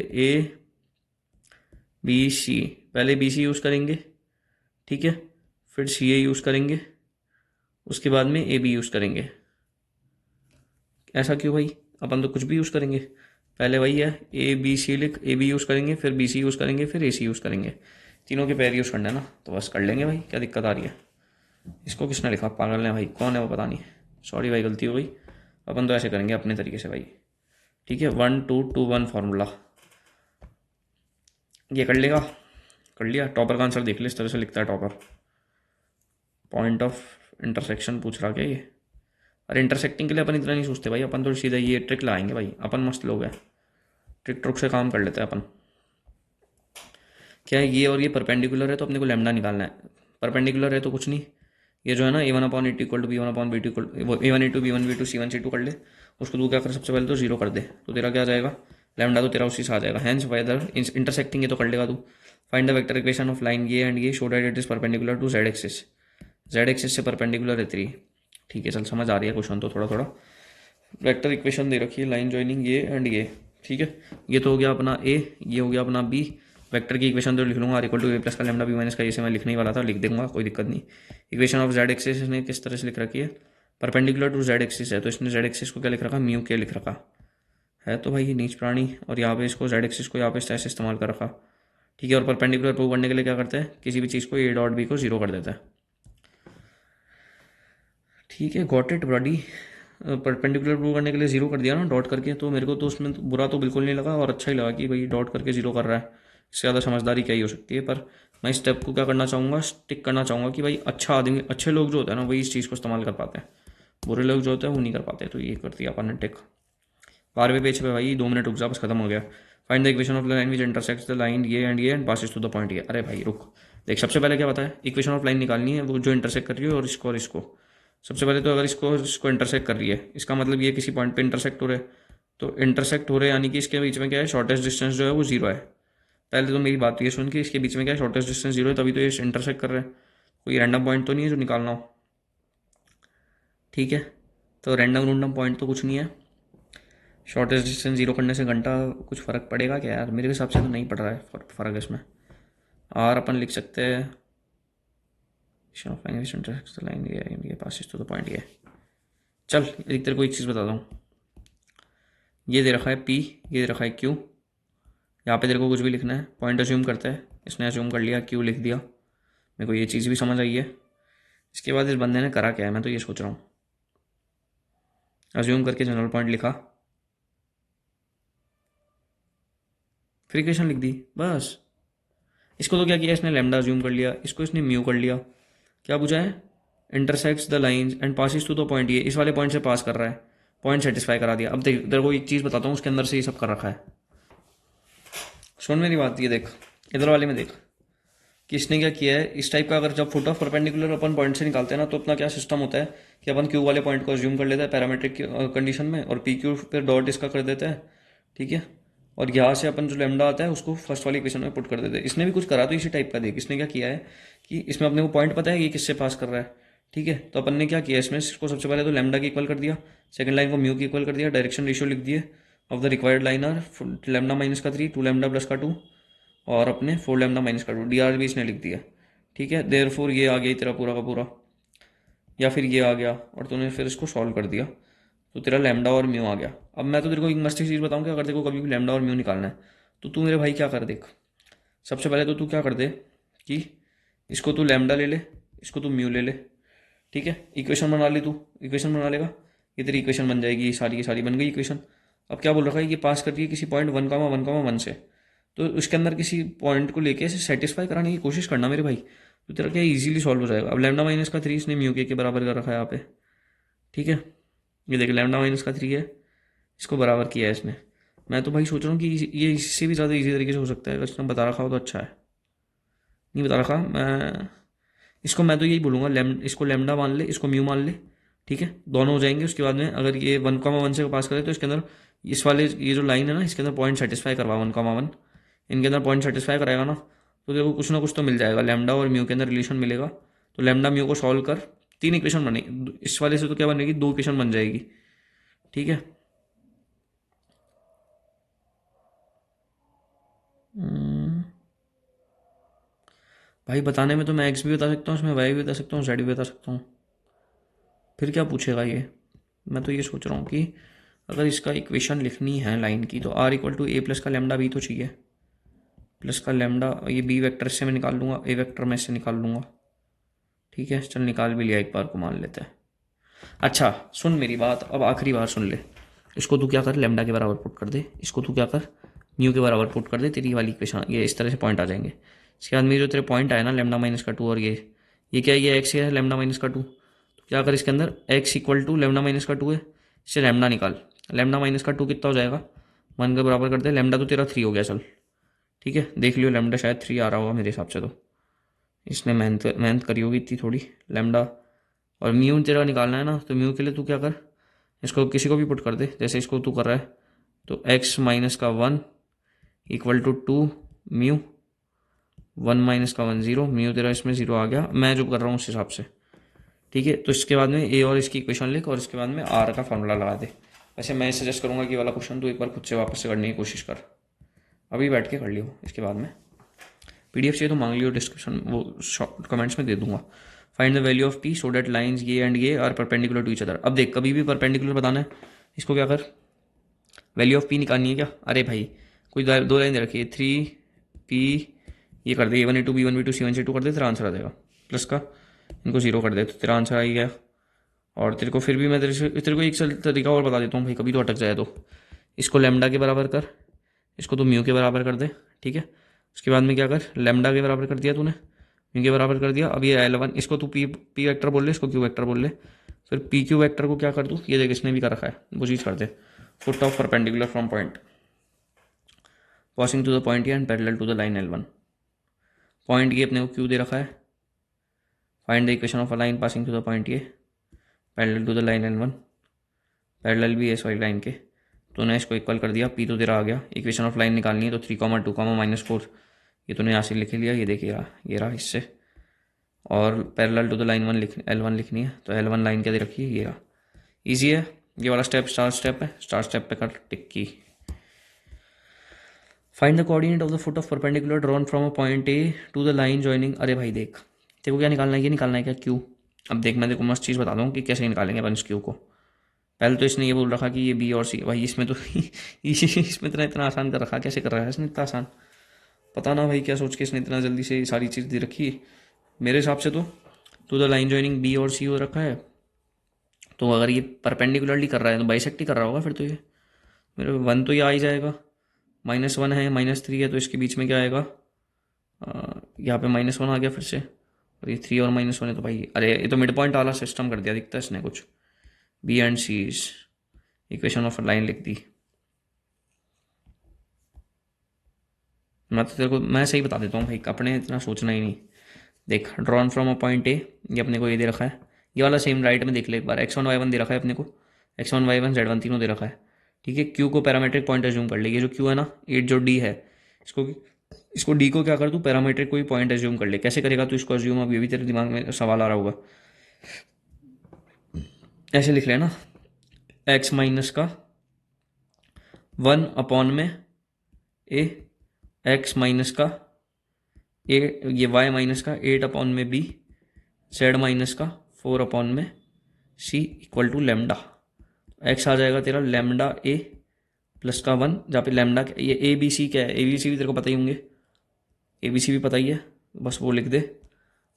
ABC, पहले BC यूज़ करेंगे, ठीक है, फिर CA यूज़ करेंगे, उसके बाद में AB यूज़ करेंगे। ऐसा क्यों भाई, अपन तो कुछ भी यूज़ करेंगे, पहले वही है ABC लिख, AB यूज़ करेंगे, फिर BC यूज़ करेंगे, फिर AC यूज़ करेंगे, तीनों के पैर यूज़ करना है ना, तो बस कर लेंगे भाई, क्या दिक्कत आ रही है। इसको किसने लिखा, पागल ने भाई, कौन है वो पता नहीं, सॉरी भाई गलती हो गई। अपन तो ऐसे करेंगे अपने तरीके से भाई। ठीक है, 1 2 2 1 फार्मूला ये कर लेगा, कर लिया। टॉपर का आंसर देख ले, इस तरह से लिखता है टॉपर। पॉइंट ऑफ इंटरसेक्शन पूछ रहा क्या ये, अरे इंटरसेक्टिंग के लिए अपन इतना नहीं सोचते भाई, अपन तो सीधा ये ट्रिक लगाएंगे भाई, अपन मस्त लोग हैं, ट्रिक ट्रुक से काम कर लेते हैं अपन। क्या है, ये और ये परपेंडिकुलर है तो अपने को लैम्डा निकालना है। परपेंडिकुलर है तो कुछ नहीं, ये जो है ना a1/a2 equal to b1/b2 equal a1 a2 b1 b2 c1 c2 कर ले। उसको तू क्या कर, सबसे पहले तो जीरो कर दे, तो तेरा क्या आ जाएगा, लैम्डा तो तेरा उसी से आ जाएगा। हैंस वेदर इंटरसेक्टिंग ये तो कर लेगा तू। Find the vector equation of line ये एंड ये show that it is perpendicular to z axis, z axis से परपेंडिकुलर है 3। ठीक है चल, समझ आ रही है क्वेश्चन तो थोड़ा थोड़ा। वेक्टर इक्वेशन दे रखी है, लाइन ज्वाइनिंग ये एंड ये। ठीक है, ये तो हो गया अपना ए, ये हो गया अपना बी। वेक्टर की इक्वेशन तो लिख लूंगा, r equal to A plus का लैम्डा बी माइनस का, इसे मैं लिखने ही वाला था, लिख दूंगा कोई दिक्कत नहीं। इक्वेशन ऑफ जेड एक्सिस ने किस तरह से लिख रखी है, परपेंडिकुलर टू जेड एक्सिस है, तो इसने जेड एक्सिस को क्या लिख रखा, म्यू के लिख रखा है, तो भाई ये नीच प्राणी, और यहाँ पे इसको जेड एक्सिस को यहाँ पे ऐसे इस्तेमाल कर रखा। ठीक है, और परपेंडिकुलर प्रूव करने के लिए क्या करते हैं, किसी भी चीज़ को ए डॉट बी को जीरो कर देता है। ठीक है, got it body. Perpendicular prove करने के लिए जीरो कर दिया ना डॉट करके, तो मेरे को तो उसमें तो बुरा तो बिल्कुल नहीं लगा, और अच्छा ही लगा कि भाई डॉट करके जीरो कर रहा है, इससे ज़्यादा समझदारी क्या ही हो सकती है। पर मैं इस स्टेप को क्या करना चाहूँगा, स्टिक करना चाहूँगा कि भाई अच्छा आदमी, अच्छे लोग जो होते हैं ना वही इस चीज़ को इस्तेमाल कर पाते हैं, बुरे लोग जो होते हैं वो नहीं कर पाते। तो ये कर दिया अपन ने टिक। 12वें पेज पे भाई 2 मिनट रुक जा, बस खत्म हो गया। Find the equation of line which intersects the line ये and passes to the point ये। अरे भाई रुक, देख सबसे पहले क्या बताया, इक्वेशन ऑफ लाइन निकालनी है वो जो इंटरसेक्ट कर रही है और इसको। सबसे पहले तो अगर इसको इंटरसेक्ट कर रही है, इसका मतलब ये किसी पॉइंट पे इंटरसेक्ट हो रहे हैं, तो इंटरसेक्ट हो रहे हैं यानी कि इसके बीच में क्या है, शॉर्टेस्ट डिस्टेंस जो है वो जीरो है। पहले तो मेरी बात ये सुन कि इसके बीच में क्या है, शॉर्टेस्ट डिस्टेंस जीरो है, तभी तो ये इंटरसेक्ट कर रहे हैं, कोई रैंडम पॉइंट तो नहीं है जो निकालना हो। ठीक है, तो रैंडम पॉइंट तो कुछ नहीं है। शॉर्टेस्ट डिस्टेंस जीरो करने से घंटा कुछ फ़र्क पड़ेगा क्या यार, मेरे हिसाब से तो नहीं पड़ रहा है फ़र्क इसमें। और अपन लिख सकते हैं लाइन ये पासिस टू द पॉइंट ये। चल एक तेरे को एक चीज़ बताता हूँ, ये दे रखा है P, ये दे रखा है Q, यहाँ पे तेरे को कुछ भी लिखना है, पॉइंट अज्यूम करता है, इसने अज्यूम कर लिया Q लिख दिया, मेरे को ये चीज़ भी समझ आई है। इसके बाद इस बंदे ने करा क्या है, मैं तो ये सोच रहा हूँ, अज्यूम करके जनरल पॉइंट लिखा, फिर इक्वेशन लिख दी बस। इसको तो क्या किया इसने, लैम्डा अज्यूम कर लिया, इसको इसने म्यू कर लिया। क्या पूछा है, intersects the lines and passes to the point, ये इस वाले पॉइंट से पास कर रहा है, पॉइंट सेटिस्फाई करा दिया। अब देख तेरे को एक चीज़ बताता हूँ, उसके अंदर से ये सब कर रखा है। सुन मेरी बात, ये देख इधर वाले में देख कि इसने क्या किया है। इस टाइप का अगर जब foot of perpendicular upon point से निकालते हैं ना, तो अपना क्या सिस्टम होता है कि अपन क्यू वाले पॉइंट को अज्यूम कर लेते हैं पैरामीट्रिक कंडीशन में, और पी क्यू पे डॉट इसका कर देते हैं, ठीक है। और यहाँ से अपन जो लेमडा आता है उसको फर्स्ट वाली इक्वेशन में पुट कर देते हैं। इसने भी कुछ करा तो इसी टाइप का देख, इसने क्या किया है कि इसमें अपने को पॉइंट पता है कि किससे पास कर रहा है, ठीक है। तो अपन ने क्या किया, इसमें इसको सबसे पहले तो लेमडा की इक्वल कर दिया, सेकंड लाइन को म्यू की इक्वल कर दिया, डायरेक्शन रेशियो लिख दिए of the required line are lambda minus का 3, 2 लेमडा प्लस का 2, और अपने 4 लेमडा माइनस का 2, डी आर भी इसने लिख दिया, ठीक है। देयरफॉर ये आ गया तेरा पूरा का पूरा, या फिर ये आ गया, और तूने फिर इसको सॉल्व कर दिया, तो तेरा लैम्डा और म्यू आ गया। अब मैं तो तेरे को एक मस्ती चीज़ बताऊँ कि अगर तेरे को कभी भी लैम्डा और म्यू निकालना है, तो तू मेरे भाई क्या कर, देख सबसे पहले तो तू क्या कर दे कि इसको तू लैम्डा ले ले, इसको तू म्यू ले ले, ठीक है। इक्वेशन बना ले, तू इक्वेशन बना लेगा, ये तेरी इक्वेशन बन जाएगी, सारी की सारी बन गई इक्वेशन। अब क्या बोल रखा है कि पास कर दिए किसी पॉइंट 1,1,1 से, तो उसके अंदर किसी पॉइंट को लेके इसे सेटिस्फाई कराने की कोशिश करना मेरे भाई, तो तेरा क्या इजीली सॉल्व हो जाएगा। अब लैम्डा माइनस का 3 इसने म्यू के बराबर कर रखा है यहाँ पे, ठीक है। ये देख लैम्डा माइनस का 3 है, इसको बराबर किया है इसने। मैं तो भाई सोच रहा हूँ कि ये इससे भी ज़्यादा इजी तरीके से हो सकता है, अगर इसने बता रखा हो तो अच्छा है। नहीं बता रखा, मैं तो यही बोलूँगा, इसको लैम्डा मान ले, इसको म्यू मान ले, ठीक है, दोनों हो जाएंगे। उसके बाद में अगर ये 1,1 से पास करे तो इसके अंदर इस वाले ये जो लाइन है ना, इसके अंदर पॉइंट सेटिस्फाई करवा 1,1, इनके अंदर पॉइंट सेटिस्फाई कराएगा ना, तो देखो कुछ ना कुछ तो मिल जाएगा, लैम्डा और म्यू के अंदर रिलेशन मिलेगा। तो लैम्डा म्यू को सॉल्व कर, 3 इक्वेशन बनेगी इस वाले से, तो क्या बनेगी, 2 इक्वेशन बन जाएगी, ठीक है। भाई बताने में तो मैं एक्स भी बता सकता हूँ, इसमें वाई भी बता सकता हूँ, जेड भी बता सकता हूँ, फिर क्या पूछेगा ये। मैं तो ये सोच रहा हूँ कि अगर इसका इक्वेशन लिखनी है लाइन की, तो r equal to A plus का लैम्डा बी तो चाहिए, प्लस का लैम्डा, ये बी वेक्टर से मैं निकाल लूँगा, ए वेक्टर में से निकाल लूँगा, ठीक है। चल निकाल भी लिया, एक बार को मान लेते हैं। अच्छा सुन मेरी बात, अब आखिरी बार सुन ले। इसको तू क्या कर, लैम्डा के बराबर पुट कर दे, इसको तू क्या कर, म्यू के बराबर पुट कर दे, तेरी वाली इक्वेशन ये इस तरह से पॉइंट आ जाएंगे। इसके बाद में जो तेरे पॉइंट आया ना लैम्डा माइनस का 2, और ये क्या है, ये एक्स है लैम्डा माइनस का 2, तो क्या कर इसके अंदर x equal to lambda minus का 2 है, इससे लैम्डा निकाल, लैम्डा माइनस का 2 कितना हो जाएगा, 1 के बराबर कर दे, लैम्डा तो तेरा 3 हो गया, चल ठीक है, देख लियो लैम्डा शायद 3 आ रहा होगा मेरे हिसाब से, तो इसने मेहनत मेहनत करी होगी इतनी थोड़ी, लैम्डा। और म्यू तेरा निकालना है ना, तो म्यू के लिए तू क्या कर, इसको किसी को भी पुट कर दे, जैसे इसको तू कर रहा है, तो एक्स माइनस का 1 इक्वल टू 2 म्यू, 1 माइनस का 1 0, म्यू तेरा इसमें 0 आ गया, मैं जो कर रहा हूँ उस हिसाब से, ठीक है। तो इसके बाद में ए और इसकी इक्वेशन लिख, और इसके बाद में आर का फॉर्मूला लगा दे। वैसे मैं सजेस्ट करूँगा कि वाला क्वेश्चन तो एक बार खुद से वापस से करने की कोशिश कर, अभी बैठ के कर लियो, इसके बाद में पीडीएफ चाहिए तो मांग लियो, डिस्क्रिप्शन वो कमेंट्स में दे दूंगा। Find the value of p so that lines ये एंड ये are perpendicular to each other. अब देख कभी भी परपेंडिकुलर बताना है, इसको क्या कर, वैल्यू ऑफ पी निकालनी है क्या, अरे भाई कोई 2 लाइन दे रखी है, 3 पी, ये कर दे A1 A2 B1 B2 C1 C2 कर दे, तेरा आंसर आ जाएगा, प्लस का इनको 0 कर दे, तो तेरा आंसर आ ही गया। और तेरे को फिर भी मैं तेरे को एक तरीका और बता देता हूँ भाई, कभी तो अटक जाए तो इसको लैम्डा के बराबर कर, इसको तो म्यू के बराबर कर दे, ठीक है। उसके बाद में क्या कर, लैम्डा के बराबर कर दिया तूने, म्यू के बराबर कर दिया। अब ये L1 इसको तू पी वेक्टर बोल ले, इसको क्यू वेक्टर बोल ले, फिर पी क्यू वेक्टर को क्या कर दूँ, ये देख इसने भी कर रखा है, वो चीज़ कर दे, foot of perpendicular from point passing to the point and parallel to the line L1। Point ये अपने को क्यू दे रखा है, find the equation of a line passing to the point ये parallel to the line L1, parallel भी है इस वाली लाइन के, तूने इसको इक्वल कर दिया, पी तो तेरा आ गया। इक्वेशन ऑफ लाइन निकालनी है तो 3,2, -4 ये तूने यहाँ से लिख लिया, ये देखिए ये रहा इससे, और parallel to the line L1 लिखनी है, तो L1 लाइन क्या दे रखी है, ये रहा। ईजी है ये वाला स्टेप, स्टार स्टेप है, स्टार स्टेप पे कर टिक की। Find the coordinate of the foot of perpendicular drawn from a point a to the line joining. अरे भाई देख तेरे को क्या निकालना है, ये निकालना है क्या, क्यू। अब देख मैं तेरे को मस्त चीज़ बता दूँ कि कैसे निकालेंगे अपन इस क्यू को। पहले तो इसने ये बोल रखा कि ये बी और सी, भाई इसमें तो इसमें इतना आसान कर रखा, कैसे कर रहा है इसने इतना आसान, पता ना भाई क्या सोच के इसने इतना जल्दी से सारी चीज़ दे रखी है। मेरे हिसाब से तो द लाइन जॉइनिंग बी और सी हो रखा है, तो अगर ये परपेंडिकुलरली कर रहा है तो बाइसेक्ट ही कर रहा होगा फिर तो, ये मेरे 1 तो ये आ ही जाएगा, -1 है, -3 है, तो इसके बीच में क्या आएगा, यहाँ पे -1 आ गया फिर से, और ये 3 और -1 है, तो भाई अरे ये तो मिड पॉइंट वाला सिस्टम कर दिया दिखता है इसने कुछ। B and c is equation of line लिख दी। मैं तो तेरे को मैं सही बता देता हूँ भाई, अपने इतना सोचना ही नहीं। देख, ड्रॉन फ्रॉम अ पॉइंट ए, ये अपने को ये दे रखा है, ये वाला सेम राइट में देख ले एक बार, x1 y1 दे रखा है अपने को, x1 y1 z1 तीनों दे रखा है, ठीक है। क्यू को पैरामीट्रिक पॉइंट एज्यूम कर ले, ये जो क्यू है ना, 8 जो डी है, इसको इसको डी को क्या कर, तू पैरामीट्रिक कोई पॉइंट एज्यूम कर ले। कैसे करेगा तू इसको एज्यूम, अब ये भी तेरे दिमाग में सवाल आ रहा होगा। ऐसे लिख लेना, x माइनस का 1 अपॉन में ए, x माइनस का ए, ये y माइनस का 8 अपॉन में बी, z माइनस का 4 अपॉन में c equal to lambda. x आ जाएगा तेरा लेमडा a प्लस का 1, जहाँ पे लेमडा ये ए बी सी क्या है, ए बी सी भी तेरे को पता ही होंगे, ए बी सी भी पता ही है, बस वो लिख दे।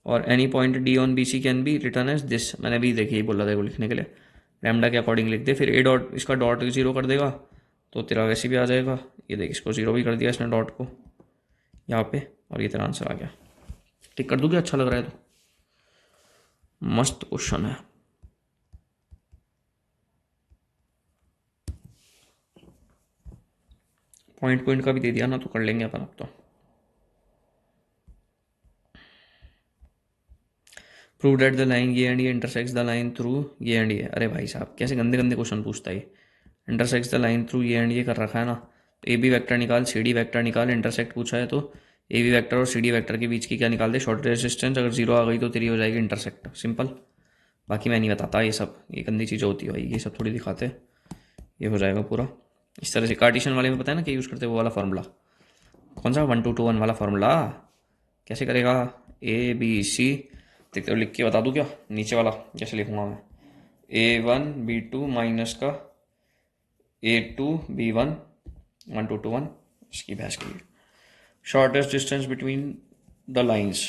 और any point d on b c can be written as this, मैंने भी देखिए बोला था वो लिखने के लिए, लेमडा के अकॉर्डिंग लिख दे। फिर ए डॉट, इसका डॉट 0 कर देगा तो तेरा वैसे भी आ जाएगा। ये देख, इसको 0 भी कर दिया इसने डॉट को यहाँ पे, और ये तेरा आंसर आ गया। टिक कर दूँ क्या, अच्छा लग रहा है तो? मस्त क्वेश्चन है। पॉइंट का भी दे दिया ना, तो कर लेंगे अपन अब तो। प्रूव दैट द लाइन ये एंड ये इंटरसेक्ट्स द लाइन थ्रू ये एंड ये। अरे भाई साहब कैसे गंदे गंदे क्वेश्चन पूछता है ये। इंटरसेक्ट्स द लाइन थ्रू ये एंड ये कर रखा है ना, तो ए बी वैक्टर निकाल, सी डी वैक्टर निकाल, इंटरसेक्ट पूछा है तो ए बी वैक्टर और सी डी वैक्टर के बीच की क्या निकाल दे, शॉर्ट रेजिस्टेंस। अगर 0 आ गई तो तेरी हो जाएगी इंटरसेक्ट, सिंपल। बाकी मैं नहीं बताता ये सब, ये गंदी चीज़ें होती है भाई, ये सब थोड़ी दिखाते। ये हो जाएगा पूरा इस तरह से। कार्टेशियन वाले में पता है ना क्या यूज़ करते हैं, वो वाला फार्मूला। कौन सा, 1 2 2 1 वाला फार्मूला। कैसे करेगा, ए बी सी, देखते हो लिख के बता दूँ क्या, नीचे वाला कैसे लिखूंगा मैं, A1 B2 माइनस का A2 B1 1 2 2 1, इसकी बहस की। Shortest distance between the lines,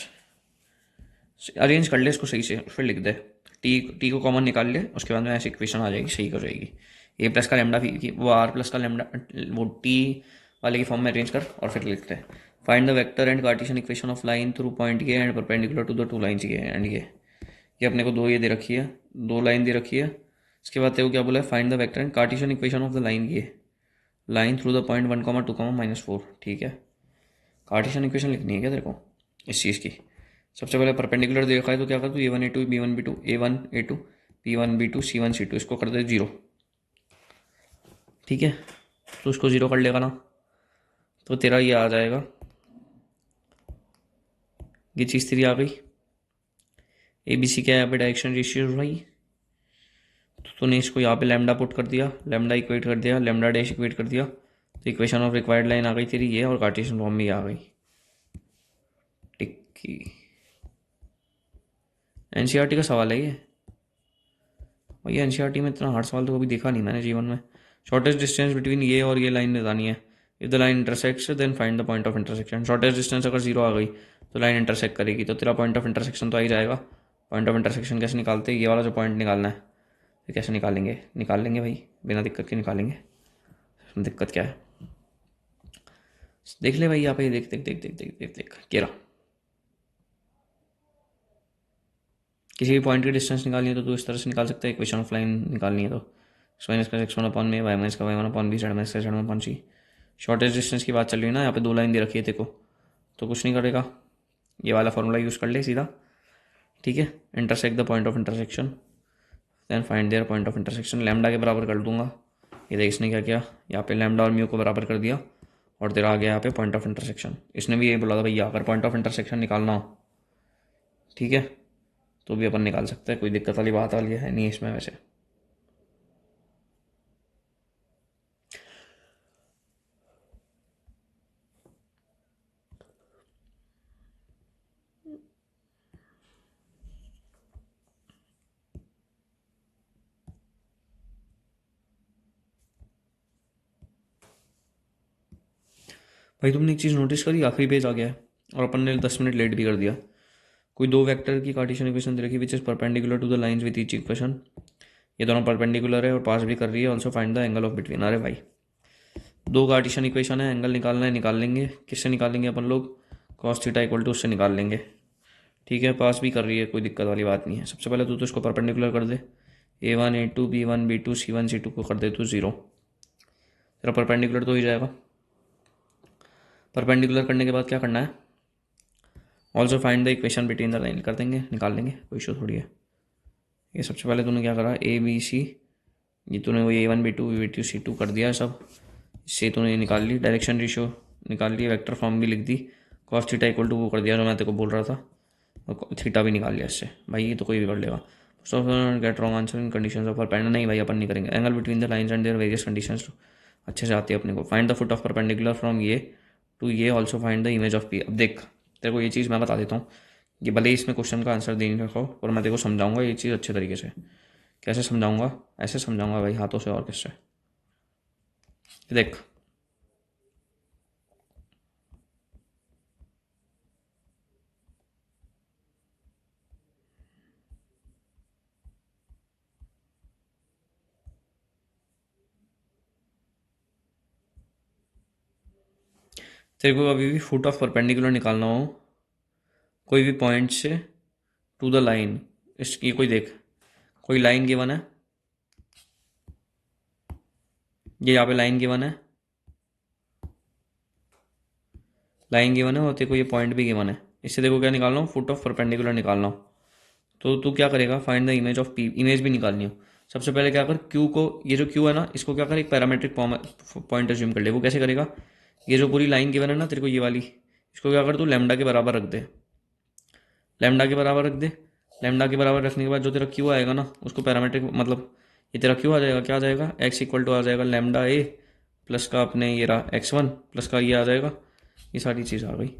arrange कर ले इसको सही से, फिर लिख दे। टी को कॉमन निकाल ले, उसके बाद में ऐसी इक्वेशन आ जाएगी, सही हो जाएगी। ए प्लस का लेमडा भी वो आर प्लस का लेमडा, वो टी वाले की फॉर्म में अरेंज कर और फिर लिखते हैं। Find the vector and Cartesian equation of line through point ये and perpendicular to the two lines ये एंड ये अपने को दो ये दे रखी है, 2 लाइन दे रखी है। इसके बाद तेरे को क्या बोला है, find the vector and Cartesian equation of the line ये लाइन थ्रू द पॉइंट 1 2 -4, ठीक है। कार्टेशियन इक्वेशन लिखनी है क्या तेरे को इस चीज़ की। सबसे पहले परपेंडिकुलर दे रखा है तो क्या कर, तू A1 A2 B1 B2 A1 A2 B1 B2 C1 C2, इसको कर दे 0, ठीक है। तो उसको 0 कर लेगा ना, तो तेरा ये आ जाएगा, ये चीज़ तेरी आ गई। ए बी सी क्या है यहाँ पे, डायरेक्शन रेशियो भाई। तो तूने इसको यहाँ पे लेमडा पुट कर दिया, लेमडा इक्वेट कर दिया, लेमडा डैश इक्वेट कर दिया, तो इक्वेशन ऑफ रिक्वायर्ड लाइन आ गई तेरी ये, और कार्टेशियन फॉर्म में आ गई। टिक्की एनसीईआरटी का सवाल है ये भाई, एनसीईआरटी में इतना हार्ड सवाल तो कभी देखा नहीं मैंने जीवन में। शॉर्टेस्ट डिस्टेंस बिटवीन ये और ये लाइन बतानी है। If the line intersects then find the point of intersection. Shortest distance अगर 0 आ गई तो लाइन इंटरसेक्ट करेगी, तो तेरा पॉइंट ऑफ इंटरसेक्शन तो आ ही जाएगा। पॉइंट ऑफ इंटरसेक्शन कैसे निकालते हैं, ये वाला जो पॉइंट निकालना है, तो कैसे निकालेंगे, निकाल लेंगे भाई, बिना दिक्कत के निकालेंगे। इसमें दिक्कत क्या है, देख ले भाई यहाँ पे, देख देख देख देख देख देख देख केरा। किसी भी पॉइंट की डिस्टेंस निकालनी है तो तू इस तरह से निकाल सकता है, इक्वेशन ऑफ लाइन निकालनी है तो x माइनस का x1 अपॉन में, y माइनस का y1 upon B, z minus का z1 अपॉन सी। शॉर्टेस्ट डिस्टेंस की बात चल रही है ना, यहाँ पे 2 लाइन दे रखी है तेरे को, तो कुछ नहीं करेगा, ये वाला फॉर्मूला यूज़ कर ले सीधा, ठीक है। Intersect the point of intersection then find their point of intersection. Lambda के बराबर कर दूंगा, ये देख इसने क्या किया, यहाँ पे लैम्डा और म्यू को बराबर कर दिया, और तेरा आ गया यहाँ पे पॉइंट ऑफ इंटरसेक्शन। इसने भी ये बोला था भैया अगर पॉइंट ऑफ इंटरसेक्शन निकालना हो, ठीक है, तो भी अपन निकाल सकते हैं, कोई दिक्कत वाली बात वाली है नहीं इसमें वैसे। भाई तुमने एक चीज़ नोटिस करी, आखिरी पेज आ गया है और अपन ने 10 मिनट लेट भी कर दिया। कोई 2 वेक्टर की कार्टेशियन इक्वेशन दे रखी which is perpendicular to the lines with each equation. ये दोनों परपेंडिकुलर है और पास भी कर रही है, also find the angle of between. अरे भाई दो कार्टेशियन इक्वेशन है, एंगल निकालना है, निकाल लेंगे। किससे निकालेंगे अपन लोग? cos थीटा इक्वल टू उससे निकाल लेंगे। ठीक है, पास भी कर रही है, कोई दिक्कत वाली बात नहीं है। सबसे पहले तो इसको परपेंडिकुलर कर दे। A1 A2 B1 B2 C1 C2 को कर दे तू 0। तेरा परपेंडिकुलर तो ही जाएगा। परपेंडिकुलर करने के बाद क्या करना है? Also find the equation between the line कर देंगे, निकाल लेंगे, कोई इशू थोड़ी है। ये सबसे पहले तूने क्या करा, ABC, ये तूने वो A1 B2 B2 C2 कर दिया सब। इससे तूने निकाल ली, डायरेक्शन रेशियो निकाल ली, वेक्टर फॉर्म भी लिख दी, cos थीटा इक्वल टू वो कर दिया जो मैं तेरे को बोल रहा था, और थीटा भी निकाल लिया इससे। भाई ये तो कोई भी कर लेगा। So get wrong answer in conditions of perpendicular, नहीं भाई अपन नहीं करेंगे। Angle between the lines and their various conditions अच्छे से आती है अपने को। Find the foot of perpendicular from ये टू ये, also find the image of p. अब देख तेरे को ये चीज़ मैं बता देता हूँ, ये भले ही इसमें क्वेश्चन का आंसर दे नहीं रखा हो, और मैं तेरे को समझाऊंगा ये चीज़ अच्छे तरीके से। कैसे समझाऊंगा? ऐसे समझाऊंगा भाई, हाथों से और किससे। देख तेरे को अभी भी फुट ऑफ परपेंडिकुलर निकालना हो कोई भी पॉइंट से टू द लाइन, इसकी कोई देख, कोई लाइन गिवन है, ये यहाँ पे लाइन गिवन है, लाइन गिवन है, और तेरे को ये पॉइंट भी गिवन है। इससे देखो क्या निकालना हो, फुट ऑफ परपेंडिकुलर निकालना हो, तो तू क्या करेगा, find the image of P. Image भी निकालनी हो, सबसे पहले क्या कर, क्यू को, ये जो क्यू है ना, इसको क्या कर, एक पैरामेट्रिक पॉइंट अज्यूम कर ले। वो कैसे करेगा, ये जो पूरी लाइन गिवन है ना तेरे को, ये वाली, इसको क्या कर, तू लैम्डा के बराबर रख दे। लैम्डा के बराबर रख दे। लैम्डा के बराबर रखने के बाद जो तेरा क्यू आएगा ना, उसको पैरामेट्रिक, मतलब ये तेरा क्यू आ जाएगा, क्या आ जाएगा, एक्स इक्वल टू आ जाएगा लैम्डा ए प्लस का अपने ये रहा x1 प्लस का ये आ जाएगा, ये सारी चीज़ आ गई।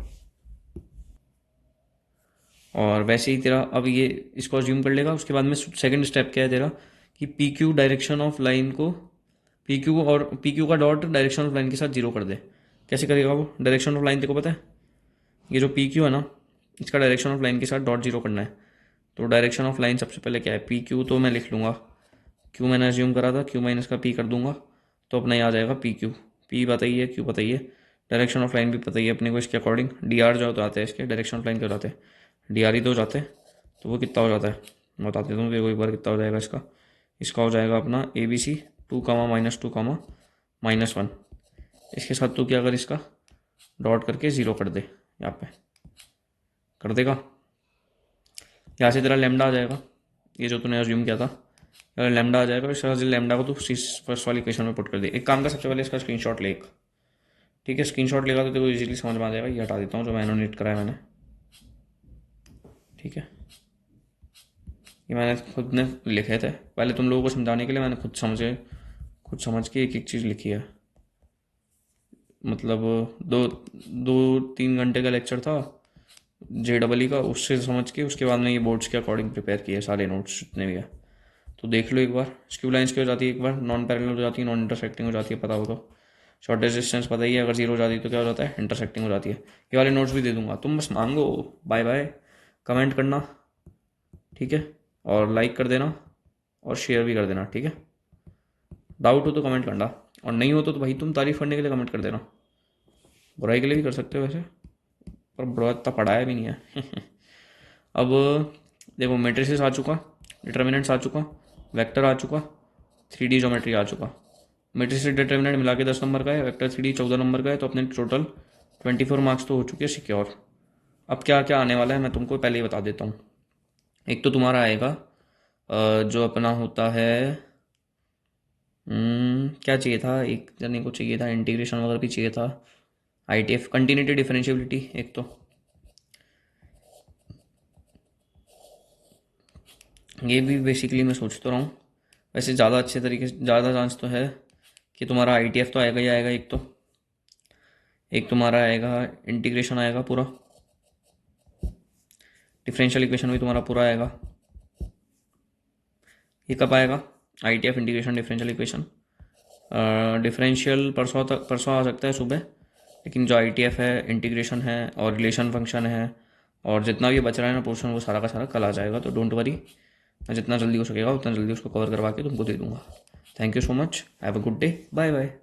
और वैसे ही तेरा अब ये इसको अज्यूम कर लेगा। उसके बाद में सेकंड स्टेप क्या है तेरा, कि P Q direction of line को, पी क्यू और पी क्यू का डॉट डायरेक्शन ऑफ लाइन के साथ जीरो कर दे। कैसे करेगा वो, डायरेक्शन ऑफ लाइन तेरे को पता है, ये जो पी क्यू है ना, इसका डायरेक्शन ऑफ लाइन के साथ डॉट जीरो करना है। तो डायरेक्शन ऑफ लाइन सबसे पहले क्या है, पी क्यू, तो मैं लिख लूँगा, क्यू मैंने अज्यूम करा था, क्यू माइनस का पी कर दूंगा, तो अपना ये आ जाएगा पी क्यू। पी पता ही है, क्यू पता ही है, डायरेक्शन ऑफ लाइन भी पता ही है अपने को। इसके अकॉर्डिंग डी आर जो तो आते हैं इसके, डायरेक्शन ऑफ लाइन क्या हो जाते हैं, डी आर ही तो हो जाते हैं। तो वो कितना हो जाता है मैं बता देता हूँ एक बार, कितना हो जाएगा इसका। इसका हो जाएगा अपना ए बी सी 2 -2 -1। इसके साथ तो क्या, अगर इसका डॉट करके ज़ीरो कर दे, यहाँ पे कर देगा, यहाँ से तेरा लेमडा आ जाएगा, ये जो तूने अज्यूम किया था, अगर लेमडा आ जाएगा, इस तरह से लेमडा को तू फर्स्ट वाली इक्वेशन में पुट कर दे। एक काम का, सबसे पहले इसका स्क्रीनशॉट ले एक, ठीक है, स्क्रीनशॉट लेगा तो तेरे को इजीली समझ में आ जाएगा। ये हटा देता हूँ जो मैंने नोट कराया मैंने, ठीक है, ये मैंने खुद ने लिखे थे, पहले तुम लोगों को समझाने के लिए मैंने खुद समझ के एक एक चीज़ लिखी है। मतलब 2-3 घंटे का लेक्चर था JEE का, उससे समझ के उसके बाद में ये बोर्ड्स के अकॉर्डिंग प्रिपेयर किए सारे नोट्स जितने भी है। तो देख लो एक बार, स्क्यू लाइन्स की हो जाती है, एक बार नॉन पैरेलल हो जाती है, नॉन इंटरसेक्टिंग हो जाती है, पता हो तो। शॉर्टेज डिस्टेंस पता ही है, अगर जीरो हो जाती है तो क्या हो जाता है, इंटरसेक्टिंग हो जाती है। ये वाले नोट्स भी दे दूंगा, तुम बस मांगो। बाय बाय, कमेंट करना, ठीक है, और लाइक कर देना और शेयर भी कर देना, ठीक है। डाउट हो तो कमेंट करना, और नहीं हो तो भाई तुम तारीफ करने के लिए कमेंट कर देना, बुराई के लिए भी कर सकते हो वैसे, पर बुरा इतना पढ़ाया भी नहीं है। अब देखो, मैट्रिसेस आ चुका, डिटर्मिनेंट्स आ चुका, वेक्टर आ चुका, 3D ज्योमेट्री आ चुका। मैट्रिसेस डिटर्मिनेंट मिला के 10 नंबर का है, वेक्टर 3D 14 नंबर का है, तो अपने टोटल 24 मार्क्स तो हो चुके हैं सिक्योर। अब क्या क्या आने वाला है मैं तुमको पहले ही बता देता हूँ। एक तो तुम्हारा आएगा जो अपना होता है, क्या चाहिए था, एक जने को चाहिए था इंटीग्रेशन वगैरह भी चाहिए था, ITF कंटिन्यूटी डिफरेंशियबिलिटी एक तो, ये भी बेसिकली मैं सोचता रहा हूँ। वैसे ज़्यादा अच्छे तरीके से, ज़्यादा चांस तो है कि तुम्हारा ITF तो आएगा ही आएगा। एक तुम्हारा आएगा इंटीग्रेशन आएगा पूरा, डिफरेंशियल इक्वेशन भी तुम्हारा पूरा आएगा। ये कब आएगा, ITF integration differential equation, differential परसों आ सकता है सुबह, लेकिन जो ITF है, इंटीग्रेशन है और रिलेशन फंक्शन है और जितना भी बच रहा है ना पोर्शन, वो सारा का सारा कल आ जाएगा। तो डोंट वरी, मैं जितना जल्दी हो सकेगा उतना जल्दी उसको कवर करवा के तुमको दे दूंगा। Thank you so much, have a good day, bye bye.